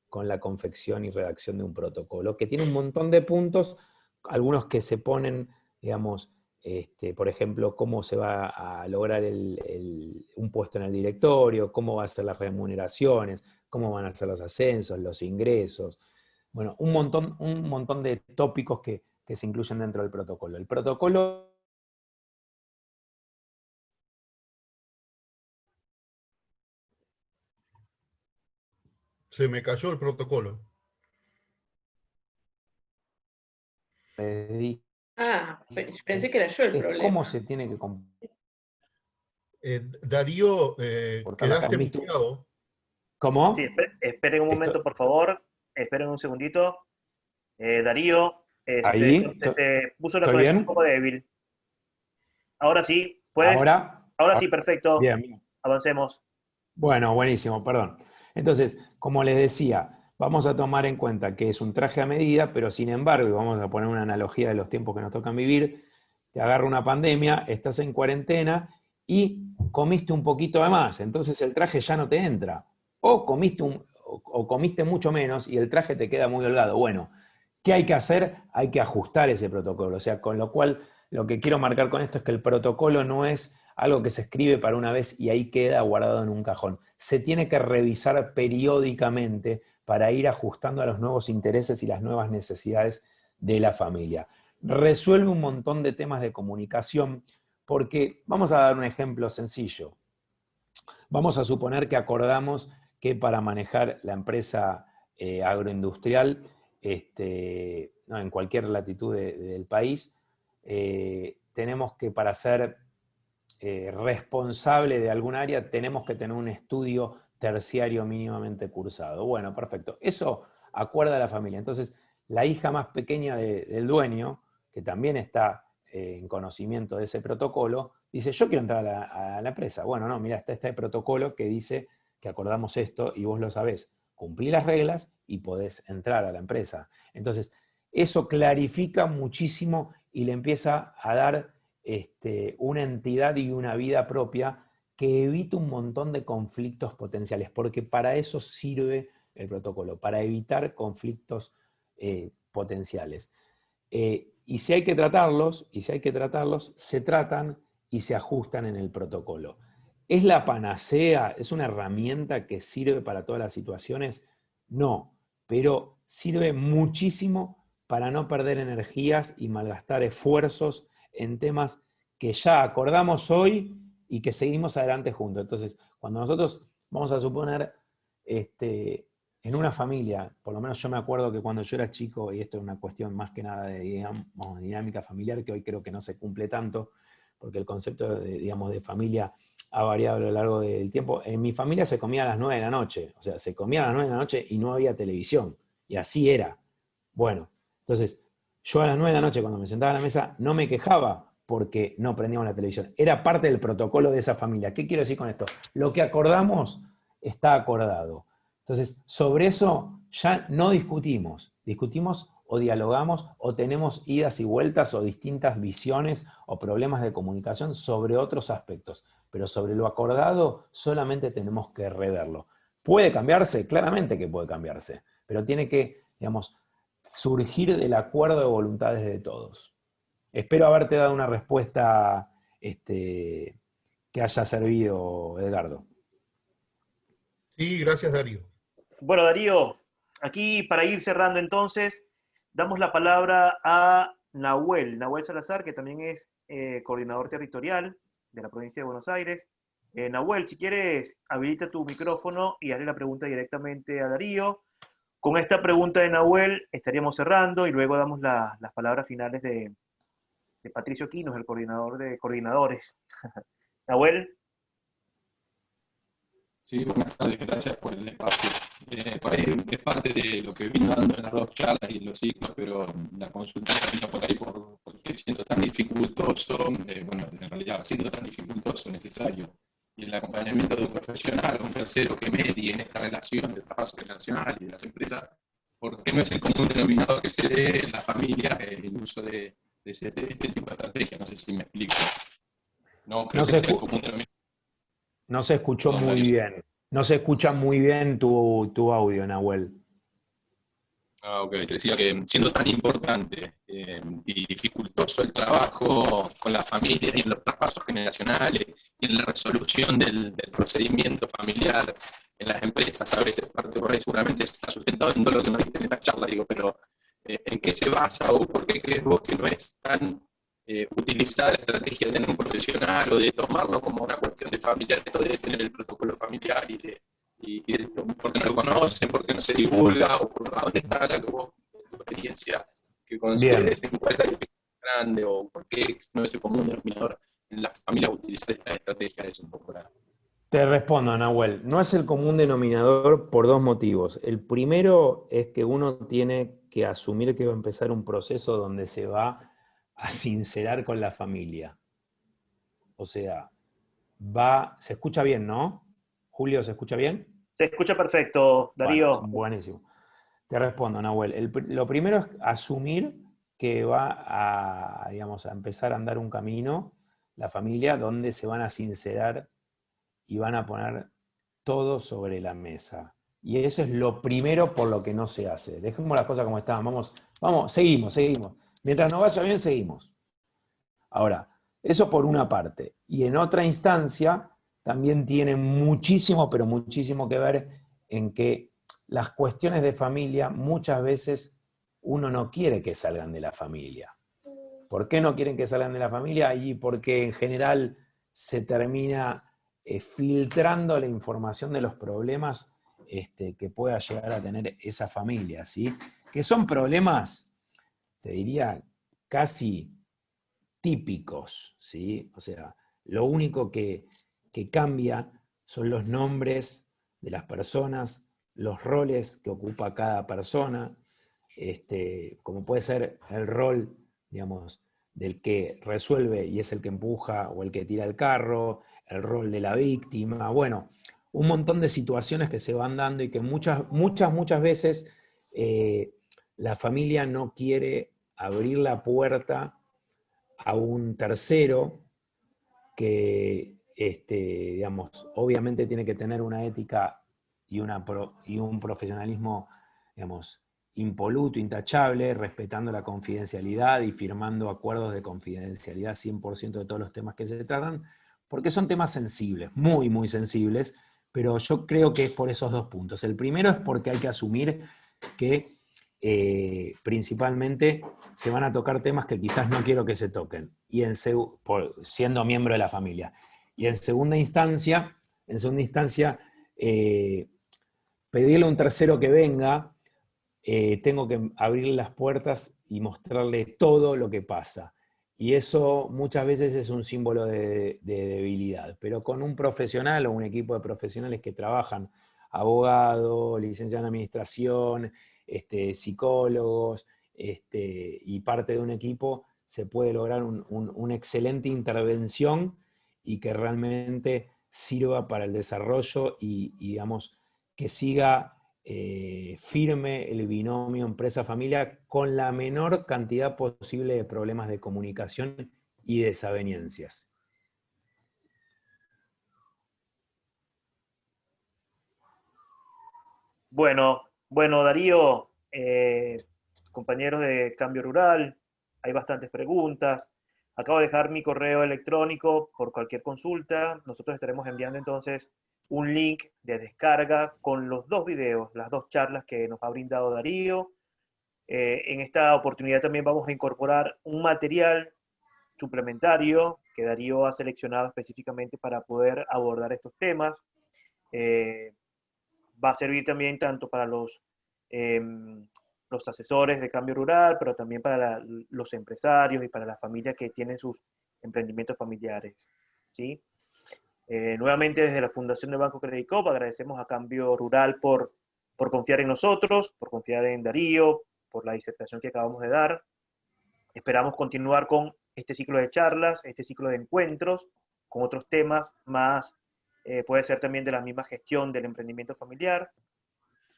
con la confección y redacción de un protocolo, que tiene un montón de puntos, algunos que se ponen, digamos, por ejemplo, cómo se va a lograr un puesto en el directorio, cómo van a ser las remuneraciones, cómo van a ser los ascensos, los ingresos. Bueno, un montón de tópicos que se incluyen dentro del protocolo. El protocolo Se me cayó el protocolo. Pensé que era yo el es cómo problema. se tiene que Darío, comportar la quedaste gente. muteado. Sí, ¿Cómo? esperen un Esto, momento, por favor. Esperen un segundito. Darío, ahí, se te puso la ¿estoy conexión un bien? poco débil. Ahora sí, ¿puedes? Ahora, Ahora sí, perfecto. bien. Avancemos. Bueno, buenísimo, perdón. Entonces, como les decía, vamos a tomar en cuenta que es un traje a medida, pero sin embargo, y vamos a poner una analogía de los tiempos que nos tocan vivir, te agarra una pandemia, estás en cuarentena y comiste un poquito de más, entonces el traje ya no te entra. O comiste mucho menos y el traje te queda muy holgado. Bueno, ¿qué hay que hacer? Hay que ajustar ese protocolo. O sea, con lo cual, lo que quiero marcar con esto es que el protocolo no es algo que se escribe para una vez y ahí queda guardado en un cajón. Se tiene que revisar periódicamente para ir ajustando a los nuevos intereses y las nuevas necesidades de la familia. Resuelve un montón de temas de comunicación porque vamos a dar un ejemplo sencillo. Vamos a suponer que acordamos que para manejar la empresa agroindustrial no, en cualquier latitud del país, tenemos que para ser responsable de algún área, tenemos que tener un estudio terciario mínimamente cursado. Bueno, perfecto. Eso acuerda a la familia. Entonces, la hija más pequeña del dueño, que también está en conocimiento de ese protocolo, dice, yo quiero entrar a la empresa. Bueno, no, mira, está este protocolo que dice que acordamos esto y vos lo sabés. Cumplí las reglas y podés entrar a la empresa. Entonces, eso clarifica muchísimo y le empieza a dar una entidad y una vida propia que evite un montón de conflictos potenciales, porque para eso sirve el protocolo, para evitar conflictos potenciales. Y si hay que tratarlos, se tratan y se ajustan en el protocolo. ¿Es la panacea? ¿Es una herramienta que sirve para todas las situaciones? No, pero sirve muchísimo para no perder energías y malgastar esfuerzos en temas que ya acordamos hoy y que seguimos adelante juntos. Entonces, cuando nosotros vamos a suponer en una familia, por lo menos yo me acuerdo que cuando yo era chico, y esto es una cuestión más que nada de digamos, dinámica familiar, que hoy creo que no se cumple tanto, porque el concepto digamos, de familia ha variado a lo largo del tiempo. En mi familia se comía a las 9 de la noche, o sea, se comía a las 9 de la noche y no había televisión, y así era. Bueno, entonces, yo a las 9 de la noche cuando me sentaba a la mesa no me quejaba porque no prendíamos la televisión. Era parte del protocolo de esa familia. ¿Qué quiero decir con esto? Lo que acordamos está acordado. Entonces, sobre eso ya no discutimos. Discutimos o dialogamos o tenemos idas y vueltas o distintas visiones o problemas de comunicación sobre otros aspectos. Pero sobre lo acordado solamente tenemos que reverlo. ¿Puede cambiarse? Claramente que puede cambiarse. Pero tiene que, digamos, surgir del acuerdo de voluntades de todos. Espero haberte dado una respuesta que haya servido, Edgardo. Sí, gracias Darío. Bueno, Darío, aquí para ir cerrando entonces, damos la palabra a Nahuel Salazar, que también es coordinador territorial de la provincia de Buenos Aires. Nahuel, si quieres, habilita tu micrófono y hazle la pregunta directamente a Darío. Con esta pregunta de Nahuel estaríamos cerrando y luego damos las palabras finales de Patricio Quinos, el coordinador de coordinadores. Nahuel. Sí, buenas tardes, gracias por el espacio. Por ahí es parte de lo que vino dando en las dos charlas y los ciclos, pero la consulta venía por ahí porque siendo tan dificultoso, bueno, en realidad siendo tan dificultoso necesario, y el acompañamiento de un profesional, un tercero que medie en esta relación de trabajo relacional y de las empresas, porque no es el común denominador que se dé en la familia el uso de este tipo de estrategia. No sé si me explico. No creo que sea el común denominador. No se escuchó muy bien. No se escucha muy bien tu audio, Nahuel. Ok, te decía que siendo tan importante y dificultoso el trabajo con las familias y en los traspasos generacionales y en la resolución del procedimiento familiar en las empresas, a veces parte por ahí seguramente está sustentado en todo lo que nos diste en esta charla, digo, pero ¿en qué se basa o por qué crees vos que no es tan utilizar la estrategia de tener un profesional o de tomarlo como una cuestión de familiar, esto de tener el protocolo familiar y por qué no lo conocen, por qué no se divulga, o por dónde está tu experiencia que consideres cuál es la dificultad grande o por qué no es el común denominador en la familia utilizar esta estrategia? Es un poco la... Te respondo, Nahuel. No es el común denominador por dos motivos. El primero es que uno tiene que asumir que va a empezar un proceso donde se va a sincerar con la familia. O sea, se escucha bien, ¿no? Julio, ¿se escucha bien? Se escucha perfecto, Darío. Bueno, buenísimo. Te respondo, Nahuel. Lo primero es asumir que va digamos, a empezar a andar un camino, la familia, donde se van a sincerar y van a poner todo sobre la mesa. Y eso es lo primero por lo que no se hace. Dejemos las cosas como están. Vamos, seguimos. Mientras nos vaya bien, seguimos. Ahora, eso por una parte. Y en otra instancia, también tiene muchísimo, pero muchísimo que ver en que las cuestiones de familia muchas veces uno no quiere que salgan de la familia. ¿Por qué no quieren que salgan de la familia? Y porque en general se termina filtrando la información de los problemas que pueda llegar a tener esa familia, ¿sí? Que son problemas, te diría, casi típicos, ¿sí? O sea, lo único que cambia son los nombres de las personas, los roles que ocupa cada persona, como puede ser el rol, digamos, del que resuelve y es el que empuja o el que tira el carro, el rol de la víctima, bueno, un montón de situaciones que se van dando y que muchas veces la familia no quiere abrir la puerta a un tercero que, digamos, obviamente tiene que tener una ética y un profesionalismo, digamos, impoluto, intachable, respetando la confidencialidad y firmando acuerdos de confidencialidad 100% de todos los temas que se tratan, porque son temas sensibles, muy, muy sensibles, pero yo creo que es por esos dos puntos. El primero es porque hay que asumir que principalmente se van a tocar temas que quizás no quiero que se toquen, y siendo miembro de la familia. Y en segunda instancia, pedirle a un tercero que venga, tengo que abrirle las puertas y mostrarle todo lo que pasa. Y eso muchas veces es un símbolo de debilidad. Pero con un profesional o un equipo de profesionales que trabajan, abogado, licenciado en administración, psicólogos, y parte de un equipo, se puede lograr una excelente intervención y que realmente sirva para el desarrollo y digamos, que siga firme el binomio empresa-familia con la menor cantidad posible de problemas de comunicación y desavenencias. Bueno, Darío, compañeros de Cambio Rural, hay bastantes preguntas. Acabo de dejar mi correo electrónico por cualquier consulta. Nosotros estaremos enviando entonces un link de descarga con los 2 videos, las 2 charlas que nos ha brindado Darío. En esta oportunidad también vamos a incorporar un material suplementario que Darío ha seleccionado específicamente para poder abordar estos temas. Va a servir también tanto para los asesores de cambio rural, pero también para los empresarios y para las familias que tienen sus emprendimientos familiares, ¿sí? Nuevamente desde la Fundación de Banco Credit Coop agradecemos a Cambio Rural por confiar en nosotros, por confiar en Darío, por la disertación que acabamos de dar. Esperamos continuar con este ciclo de charlas, este ciclo de encuentros, con otros temas más, puede ser también de la misma gestión del emprendimiento familiar.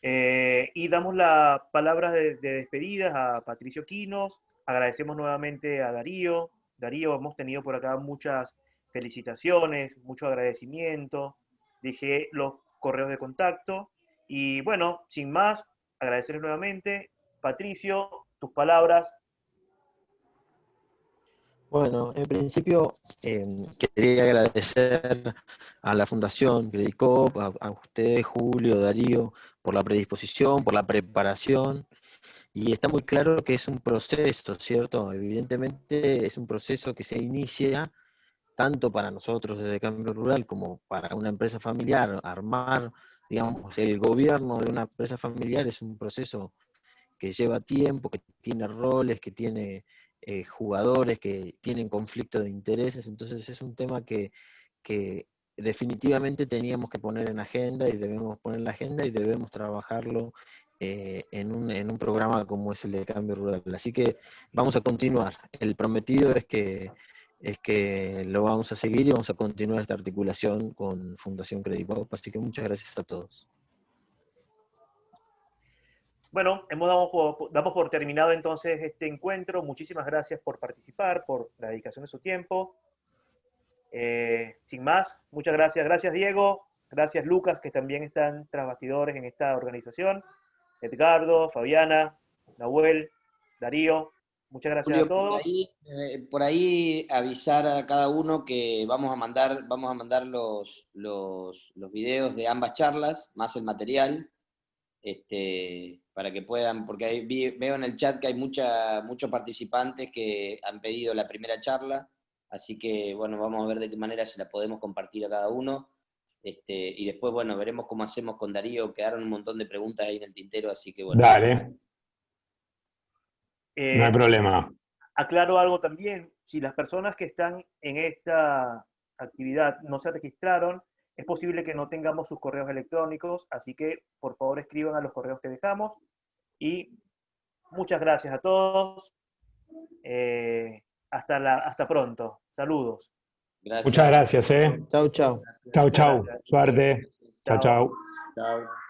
Y damos la palabra de despedidas a Patricio Quinos, agradecemos nuevamente a Darío. Darío, hemos tenido por acá muchas felicitaciones, mucho agradecimiento, dejé los correos de contacto, y bueno, sin más, agradecerles nuevamente. Patricio, tus palabras. Bueno, en principio quería agradecer a la Fundación Credit Coop, a usted, Julio, Darío, por la predisposición, por la preparación, y está muy claro que es un proceso, ¿cierto? Evidentemente es un proceso que se inicia tanto para nosotros desde Cambio Rural como para una empresa familiar. Armar, digamos, el gobierno de una empresa familiar es un proceso que lleva tiempo, que tiene roles, que tiene jugadores, que tienen conflicto de intereses. Entonces es un tema que definitivamente teníamos que poner en agenda, y debemos poner en la agenda y debemos trabajarlo en un programa como es el de Cambio Rural. Así que vamos a continuar. El prometido es que lo vamos a seguir y vamos a continuar esta articulación con Fundación Credit Coop. Así que muchas gracias a todos. Bueno, damos por terminado entonces este encuentro. Muchísimas gracias por participar, por la dedicación de su tiempo. Sin más, muchas gracias. Gracias, Diego. Gracias, Lucas, que también están tras bastidores en esta organización. Edgardo, Fabiana, Nahuel, Darío. Muchas gracias Julio, a todos. por ahí avisar a cada uno que vamos a mandar los videos de ambas charlas, más el material, para que puedan, porque ahí veo en el chat que hay muchos participantes que han pedido la primera charla, así que bueno, vamos a ver de qué manera se la podemos compartir a cada uno, y después, bueno, veremos cómo hacemos con Darío. Quedaron un montón de preguntas ahí en el tintero, así que bueno. Dale, no hay problema. Aclaro algo también, si las personas que están en esta actividad no se registraron, es posible que no tengamos sus correos electrónicos, así que por favor escriban a los correos que dejamos, y muchas gracias a todos. Hasta pronto. Saludos. Gracias. Muchas gracias. Chau, chau. Chau, chau. Suerte. Chau, chau. Chao.